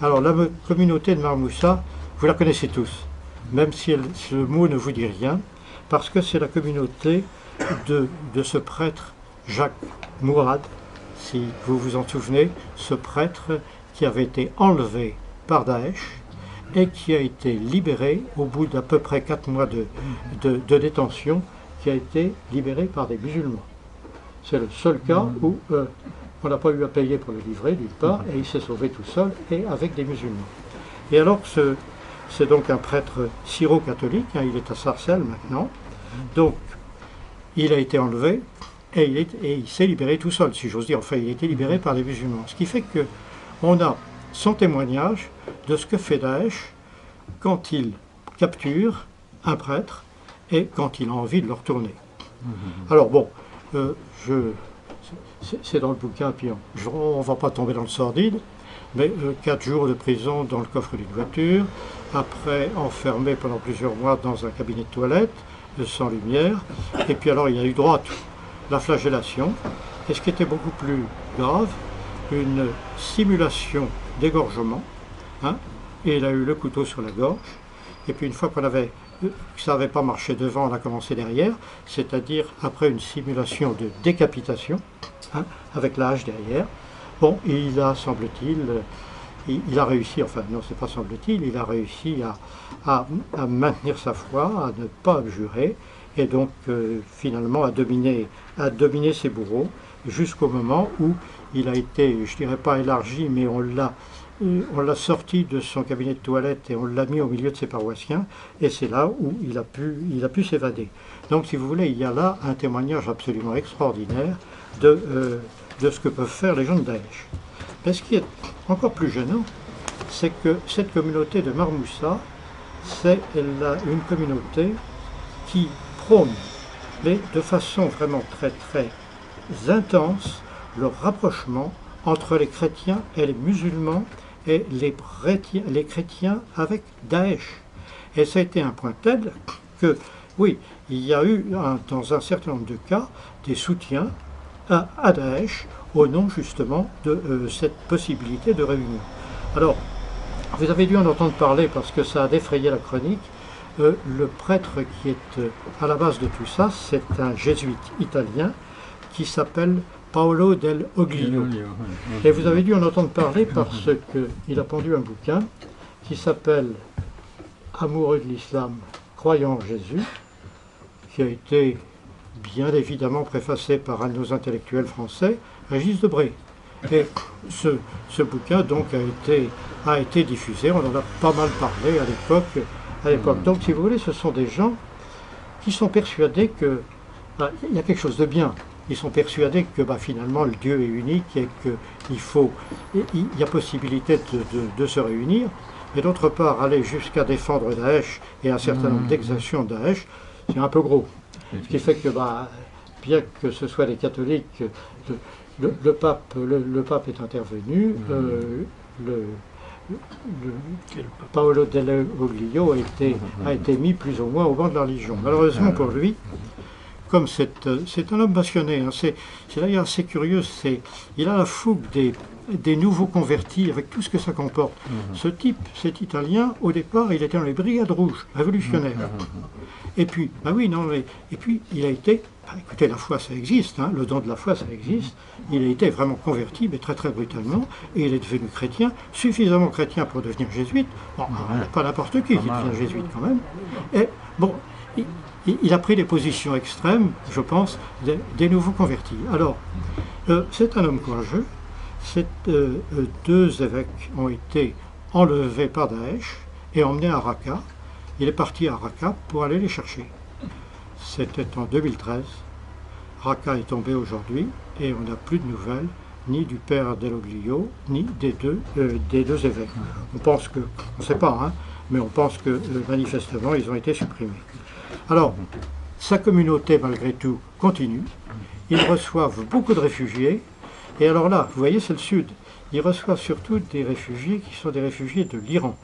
Alors, la communauté de Marmoussa, vous la connaissez tous, même si le mot ne vous dit rien, parce que c'est la communauté de ce prêtre Jacques Mourad, si vous vous en souvenez, ce prêtre qui avait été enlevé par Daesh et qui a été libéré au bout d'à peu près 4 mois de détention, qui a été libéré par des musulmans. C'est le seul cas où on n'a pas eu à payer pour le livrer, d'une part, et il s'est sauvé tout seul et avec des musulmans. Et alors, c'est donc un prêtre syro-catholique, hein, il est à Sarcelles maintenant, donc il a été enlevé et il s'est libéré tout seul, si j'ose dire. Enfin, il a été libéré par les musulmans. Ce qui fait qu'on a son témoignage de ce que fait Daesh quand il capture un prêtre et quand il a envie de le retourner. Alors bon, c'est dans le bouquin, puis on ne va pas tomber dans le sordide, mais 4 jours de prison dans le coffre d'une voiture, après enfermé pendant plusieurs mois dans un cabinet de toilette, sans lumière, et puis alors il a eu droit à tout. La flagellation, et ce qui était beaucoup plus grave, une simulation d'égorgement, hein, et il a eu le couteau sur la gorge, et puis une fois que ça n'avait pas marché devant, on a commencé derrière, c'est-à-dire après une simulation de décapitation, hein, avec la hache derrière. Bon, il a, semble-t-il, il a réussi, enfin non, c'est pas semble-t-il, il a réussi à maintenir sa foi, à ne pas abjurer, et donc finalement à dominer ses bourreaux, jusqu'au moment où il a été, je dirais pas élargi, mais on l'a sorti de son cabinet de toilette et on l'a mis au milieu de ses paroissiens, et c'est là où il a pu s'évader. Donc si vous voulez, il y a là un témoignage absolument extraordinaire de ce que peuvent faire les gens de Daesh. Mais ce qui est encore plus gênant, c'est que cette communauté de Marmoussa, c'est une communauté qui prône, mais de façon vraiment très très intense, le rapprochement entre les chrétiens et les musulmans et les chrétiens avec Daesh. Et ça a été un point tel que, oui, il y a eu dans un certain nombre de cas des soutiens à Daesh au nom justement de cette possibilité de réunion. Alors, vous avez dû en entendre parler parce que ça a défrayé la chronique. Le prêtre qui est à la base de tout ça, c'est un jésuite italien qui s'appelle Paolo del Oglio. Et vous avez dû en entendre parler parce qu'il a pendu un bouquin qui s'appelle Amoureux de l'islam, croyant en Jésus, qui a été bien évidemment préfacé par un de nos intellectuels français, Régis Debray. Et ce bouquin donc a été diffusé, on en a pas mal parlé à l'époque. Donc si vous voulez, ce sont des gens qui sont persuadés qu'il y a quelque chose de bien. Ils sont persuadés que finalement le Dieu est unique et qu'il y a possibilité de se réunir. Et d'autre part, aller jusqu'à défendre Daesh et un certain nombre d'exactions de Daesh, c'est un peu gros. Ce qui fait que bien que ce soit les catholiques, le pape est intervenu, Paolo del Oglio a été mis plus ou moins au banc de la religion. Malheureusement pour lui, comme c'est un homme passionné, hein, c'est d'ailleurs assez curieux, il a la fougue des nouveaux convertis avec tout ce que ça comporte. Ce type, cet Italien, au départ, il était dans les brigades rouges, révolutionnaires. Et puis, et puis il a été, écoutez, la foi ça existe, hein, le don de la foi ça existe, il a été vraiment converti, mais très très brutalement, et il est devenu chrétien, suffisamment chrétien pour devenir jésuite, bon, pas n'importe qui devient jésuite quand même, et bon, il a pris des positions extrêmes, je pense, des nouveaux convertis. Alors, c'est un homme courageux, deux évêques ont été enlevés par Daesh et emmenés à Raqqa. Il est parti à Raqqa pour aller les chercher. C'était en 2013. Raqqa est tombé aujourd'hui et on n'a plus de nouvelles ni du père Del Oglio, ni des deux évêques. On pense que, on ne sait pas, hein, mais on pense que manifestement ils ont été supprimés. Alors, sa communauté malgré tout continue. Ils reçoivent beaucoup de réfugiés Et alors là, vous voyez, c'est le sud. Ils reçoivent surtout des réfugiés qui sont des réfugiés de l'Iran.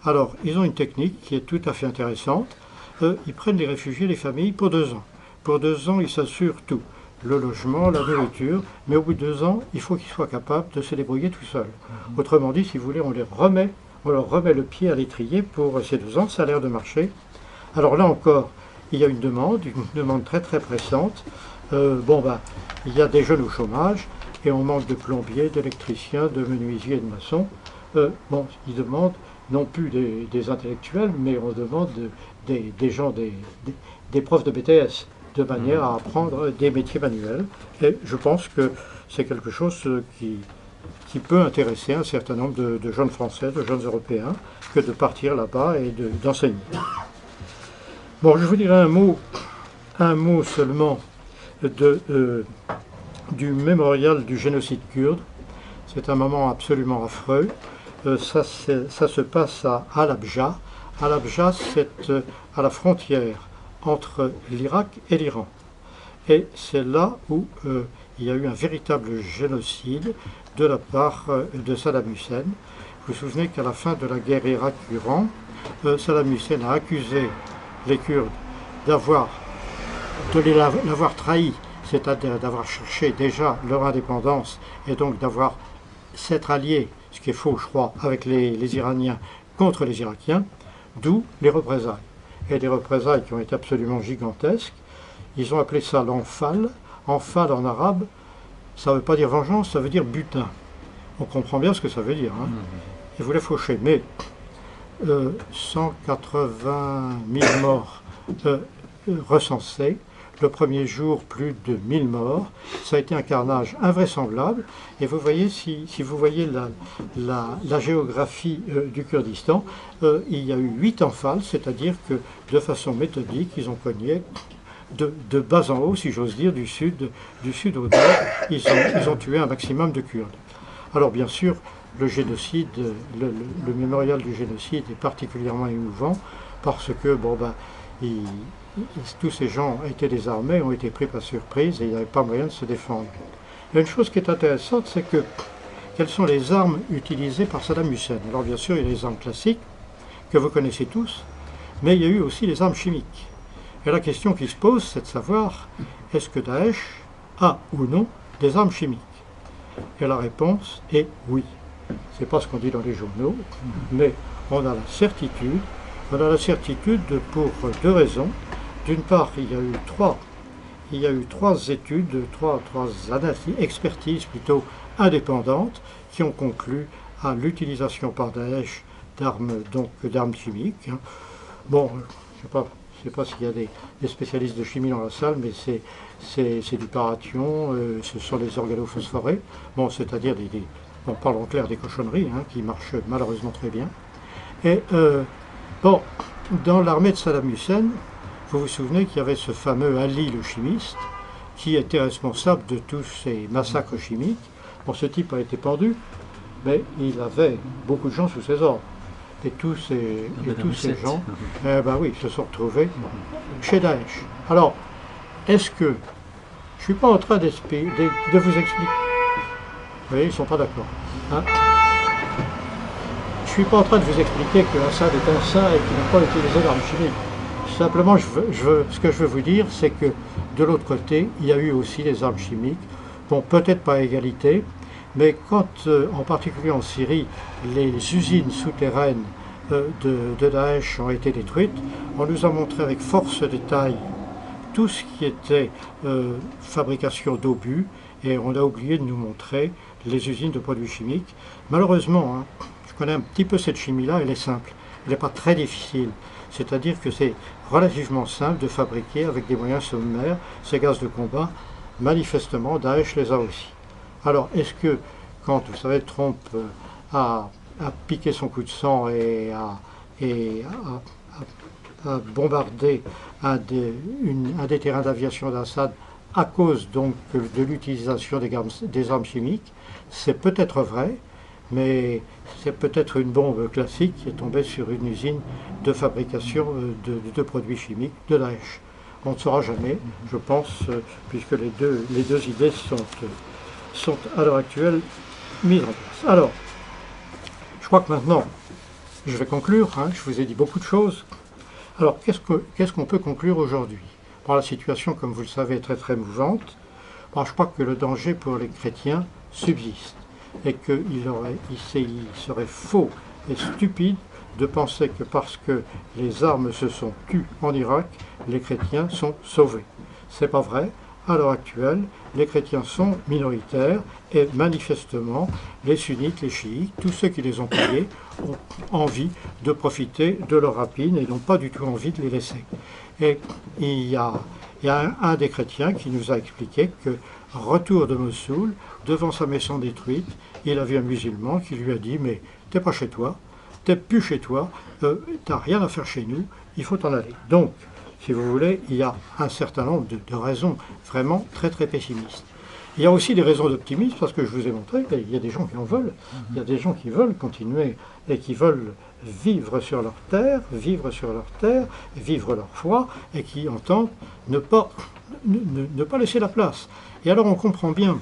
Alors, ils ont une technique qui est tout à fait intéressante. Ils prennent les réfugiés, les familles, pour 2 ans. Pour 2 ans, ils s'assurent tout. Le logement, la nourriture, mais au bout de 2 ans, il faut qu'ils soient capables de se débrouiller tout seuls. Autrement dit, si vous voulez, on leur remet le pied à l'étrier pour ces 2 ans, ça a l'air de marcher. Alors là encore, il y a une demande très très pressante. Il y a des jeunes au chômage, et on manque de plombiers, d'électriciens, de menuisiers et de maçons. Ils demandent non plus des intellectuels, mais on demande des gens, des profs de BTS, de manière à apprendre des métiers manuels. Et je pense que c'est quelque chose qui peut intéresser un certain nombre de jeunes Français, de jeunes Européens, que de partir là-bas et d'enseigner. Bon, je vous dirai un mot seulement du mémorial du génocide kurde. C'est un moment absolument affreux. Ça se passe à Halabja. Halabja, c'est à la frontière entre l'Irak et l'Iran. Et c'est là où il y a eu un véritable génocide de la part de Saddam Hussein. Vous vous souvenez qu'à la fin de la guerre Irak-Iran, Saddam Hussein a accusé les Kurdes l'avoir trahi, c'est-à-dire d'avoir cherché déjà leur indépendance et donc s'être alliés, ce qui est faux je crois, avec les Iraniens contre les Irakiens, d'où les représailles. Et des représailles qui ont été absolument gigantesques. Ils ont appelé ça l'Anfal. Anfal en arabe, ça ne veut pas dire vengeance, ça veut dire butin. On comprend bien ce que ça veut dire. Hein. Ils voulaient faucher, mais 180 000 morts recensés. Le premier jour, plus de 1000 morts. Ça a été un carnage invraisemblable. Et vous voyez, si vous voyez la géographie du Kurdistan, il y a eu 8 Anfals, c'est-à-dire que de façon méthodique, ils ont cogné de bas en haut, si j'ose dire, du sud au nord. Ils ont tué un maximum de Kurdes. Alors bien sûr, le génocide, le mémorial du génocide est particulièrement émouvant parce que tous ces gens étaient désarmés, ont été pris par surprise et il n'y avait pas moyen de se défendre. Il y a une chose qui est intéressante, c'est quelles sont les armes utilisées par Saddam Hussein. Alors bien sûr, il y a les armes classiques que vous connaissez tous, mais il y a eu aussi les armes chimiques. Et la question qui se pose, c'est de savoir, est-ce que Daesh a ou non des armes chimiques? Et la réponse est oui. C'est pas ce qu'on dit dans les journaux, mais on a la certitude. On a la certitude pour 2 raisons. D'une part, il y a eu 3 études, 3 expertises plutôt indépendantes qui ont conclu à l'utilisation par Daesh d'armes chimiques. Bon, je ne sais pas s'il y a des spécialistes de chimie dans la salle, mais c'est du parathion, ce sont des organophosphorés, c'est-à-dire on parle en clair des cochonneries, qui marchent malheureusement très bien. Et dans l'armée de Saddam Hussein, vous vous souvenez qu'il y avait ce fameux Ali le chimiste, qui était responsable de tous ces massacres chimiques. Ce type a été pendu, mais il avait beaucoup de gens sous ses ordres. Et tous ces gens, se sont retrouvés chez Daesh. Alors, est-ce que je ne suis pas en train de vous expliquer? Vous voyez, ils ne sont pas d'accord. Je ne suis pas en train de vous expliquer que Assad est un saint et qu'il n'a pas utilisé l'arme chimique. Simplement, ce que je veux vous dire, c'est que de l'autre côté, il y a eu aussi des armes chimiques. Bon, peut-être pas à égalité, mais quand, en particulier en Syrie, les usines souterraines de Daesh ont été détruites, on nous a montré avec force détail tout ce qui était fabrication d'obus, et on a oublié de nous montrer les usines de produits chimiques. Malheureusement, je connais un petit peu cette chimie-là, elle est simple, elle n'est pas très difficile. C'est-à-dire que c'est relativement simple de fabriquer avec des moyens sommaires ces gaz de combat. Manifestement, Daesh les a aussi. Alors, est-ce que, quand, vous savez, Trump a piqué son coup de sang et a bombardé un des terrains d'aviation d'Assad à cause donc de l'utilisation des armes chimiques, c'est peut-être vrai, mais c'est peut-être une bombe classique qui est tombée sur une usine de fabrication de produits chimiques de Daesh. On ne saura jamais, je pense, puisque les deux idées sont à l'heure actuelle mises en place. Alors, je crois que maintenant, je vais conclure, hein, je vous ai dit beaucoup de choses. Alors, qu'est-ce qu'on peut conclure aujourd'hui? Bon, la situation, comme vous le savez, est très très mouvante. Bon, je crois que le danger pour les chrétiens subsiste et qu'il serait faux et stupide de penser que parce que les armes se sont tues en Irak, les chrétiens sont sauvés. C'est pas vrai. À l'heure actuelle, les chrétiens sont minoritaires et manifestement, les sunnites, les chiites, tous ceux qui les ont payés ont envie de profiter de leur rapine et n'ont pas du tout envie de les laisser. Et il y a un des chrétiens qui nous a expliqué que, retour de Mossoul, devant sa maison détruite, il a vu un musulman qui lui a dit « Mais t'es pas chez toi, t'es plus chez toi, t'as rien à faire chez nous, il faut t'en aller. » Donc, si vous voulez, il y a un certain nombre de raisons vraiment très très pessimistes. Il y a aussi des raisons d'optimisme, parce que je vous ai montré qu'il y a des gens qui en veulent. Il y a des gens qui veulent continuer et qui veulent vivre sur leur terre, vivre leur foi, et qui entendent ne pas laisser la place. Et alors on comprend bien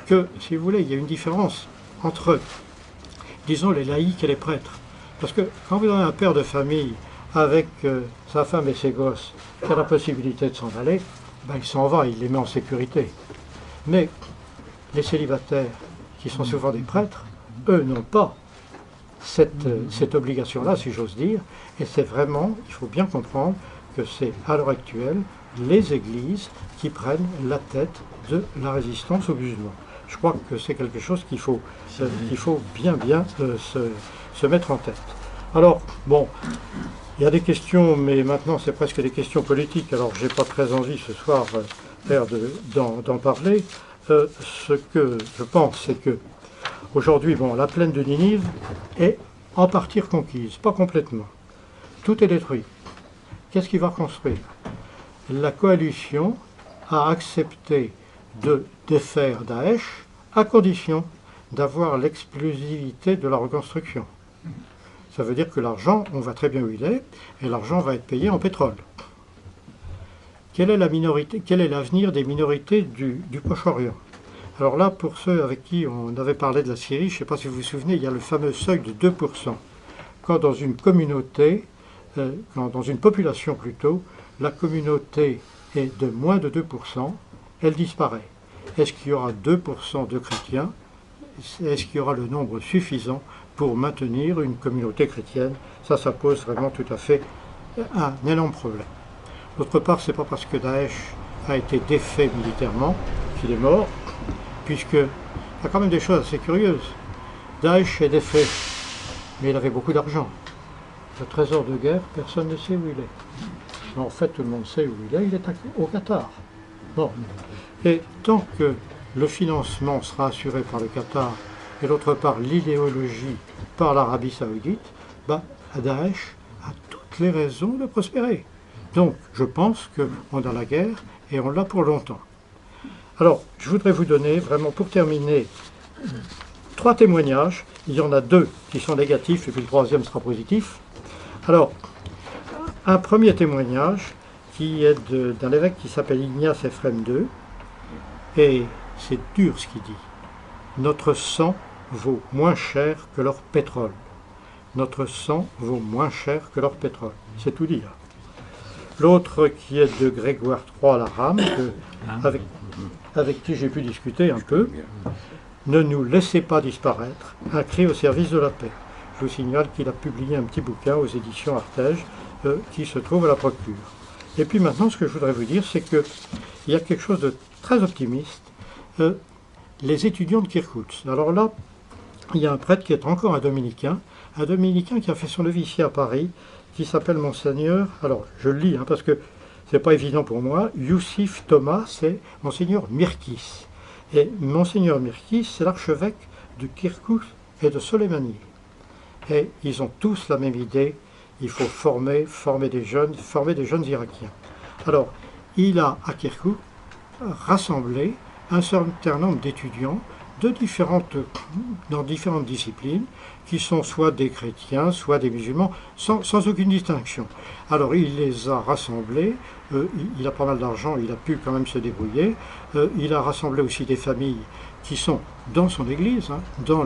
que, si vous voulez, il y a une différence entre, disons, les laïcs et les prêtres. Parce que quand vous avez un père de famille avec sa femme et ses gosses qui a la possibilité de s'en aller, ben il s'en va, il les met en sécurité. Mais les célibataires, qui sont souvent des prêtres, eux n'ont pas cette obligation-là, si j'ose dire, et c'est vraiment, il faut bien comprendre que c'est à l'heure actuelle les églises qui prennent la tête de la résistance au musulmans. Je crois que c'est quelque chose qu'il faut bien se mettre en tête. Alors, bon, il y a des questions, mais maintenant c'est presque des questions politiques, alors j'ai pas très envie ce soir d'en parler. Ce que je pense, c'est que aujourd'hui, bon, la plaine de Ninive est en partie reconquise, pas complètement. Tout est détruit. Qu'est-ce qui va reconstruire? La coalition a accepté de défaire Daesh à condition d'avoir l'exclusivité de la reconstruction. Ça veut dire que l'argent, on voit très bien où il est, et l'argent va être payé en pétrole. Quelle est l'avenir des minorités du Proche-Orient? Alors là, pour ceux avec qui on avait parlé de la Syrie, je ne sais pas si vous vous souvenez, il y a le fameux seuil de 2%. Quand dans une communauté, dans une population plutôt, la communauté est de moins de 2%, elle disparaît. Est-ce qu'il y aura 2% de chrétiens? Est-ce qu'il y aura le nombre suffisant pour maintenir une communauté chrétienne? Ça pose vraiment tout à fait un énorme problème. D'autre part, ce n'est pas parce que Daesh a été défait militairement qu'il est mort, puisqu'il y a quand même des choses assez curieuses. Daesh est défait, mais il avait beaucoup d'argent. Le trésor de guerre, personne ne sait où il est. Mais en fait, tout le monde sait où il est au Qatar. Bon. Et tant que le financement sera assuré par le Qatar, et d'autre part l'idéologie par l'Arabie Saoudite, Daesh a toutes les raisons de prospérer. Donc, je pense qu'on a la guerre et on l'a pour longtemps. Alors, je voudrais vous donner, vraiment pour terminer, 3 témoignages. Il y en a 2 qui sont négatifs et puis le 3e sera positif. Alors, un premier témoignage qui est d'un évêque qui s'appelle Ignace Ephrem II. Et c'est dur ce qu'il dit. Notre sang vaut moins cher que leur pétrole. Notre sang vaut moins cher que leur pétrole. C'est tout dire. L'autre qui est de Grégoire III Laram, avec qui j'ai pu discuter un peu. Ne nous laissez pas disparaître, un cri au service de la paix. Je vous signale qu'il a publié un petit bouquin aux éditions Artege qui se trouve à la Procure. Et puis maintenant, ce que je voudrais vous dire, c'est qu'il y a quelque chose de très optimiste. Les étudiants de Kirkoutsk. Alors là, il y a un prêtre qui est encore un dominicain qui a fait son noviciat à Paris, qui s'appelle Monseigneur, alors je le lis parce que c'est pas évident pour moi, Youssif Thomas, c'est Monseigneur Mirkis. Et Monseigneur Mirkis, c'est l'archevêque de Kirkouk et de Soleimani. Et ils ont tous la même idée, il faut former des jeunes Irakiens. Alors, il a à Kirkouk rassemblé un certain nombre d'étudiants dans différentes disciplines, qui sont soit des chrétiens, soit des musulmans, sans aucune distinction. Alors il les a rassemblés, il a pas mal d'argent, il a pu quand même se débrouiller, il a rassemblé aussi des familles qui sont dans son église, hein, dans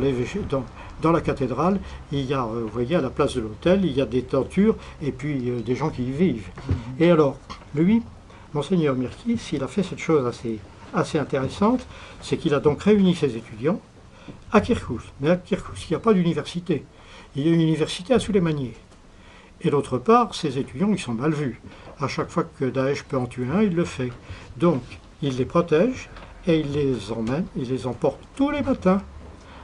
la cathédrale. Il y a, vous voyez, à la place de l'autel, il y a des tentures et puis des gens qui y vivent. Et alors, lui, Monseigneur Mirkis, il a fait cette chose assez intéressante, c'est qu'il a donc réuni ses étudiants à Kirkouz. Mais à Kirkouz, il n'y a pas d'université. Il y a une université à Suleymaniye. Et d'autre part, ces étudiants, ils sont mal vus. À chaque fois que Daesh peut en tuer un, il le fait. Donc, il les protège et il les emmène, il les emporte tous les matins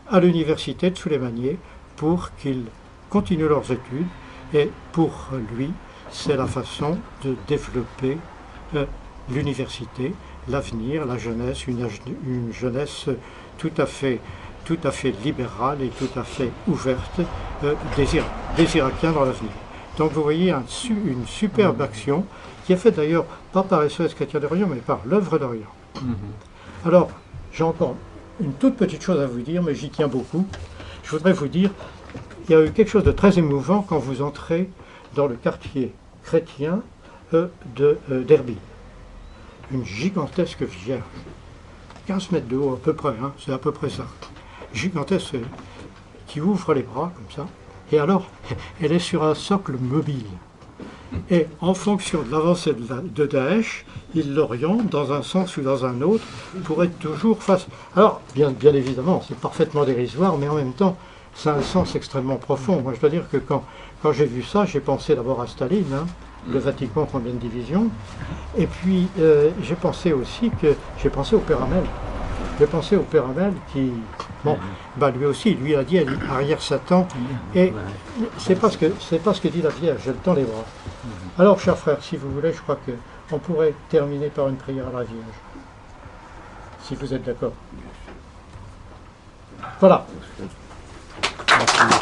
à l'université de Suleymaniye pour qu'ils continuent leurs études. Et pour lui, c'est la façon de développer l'université, l'avenir, la jeunesse, une jeunesse tout à fait libérale et tout à fait ouverte des Irakiens dans l'avenir. Donc vous voyez une superbe action qui est faite d'ailleurs pas par SOS Chrétien d'Orient, mais par l'œuvre d'Orient. Alors, j'ai encore une toute petite chose à vous dire, mais j'y tiens beaucoup. Je voudrais vous dire, il y a eu quelque chose de très émouvant quand vous entrez dans le quartier chrétien d'Erbil. Une gigantesque vierge, 15 mètres de haut à peu près, hein, c'est à peu près ça. Gigantesque, qui ouvre les bras comme ça, et alors elle est sur un socle mobile. Et en fonction de l'avancée de Daesh, il l'oriente dans un sens ou dans un autre pour être toujours face. Alors, bien évidemment, c'est parfaitement dérisoire, mais en même temps, ça a un sens extrêmement profond. Moi, je dois dire que quand j'ai vu ça, j'ai pensé d'abord à Staline, hein, le Vatican combien de divisions, et puis j'ai pensé aussi au Père Hamel. J'ai pensé au Père Hamel qui, bon, bah lui aussi, lui a dit arrière Satan, et c'est pas ce que dit la Vierge, elle tend les bras. Alors, chers frères, si vous voulez, je crois qu'on pourrait terminer par une prière à la Vierge, si vous êtes d'accord. Voilà. Merci.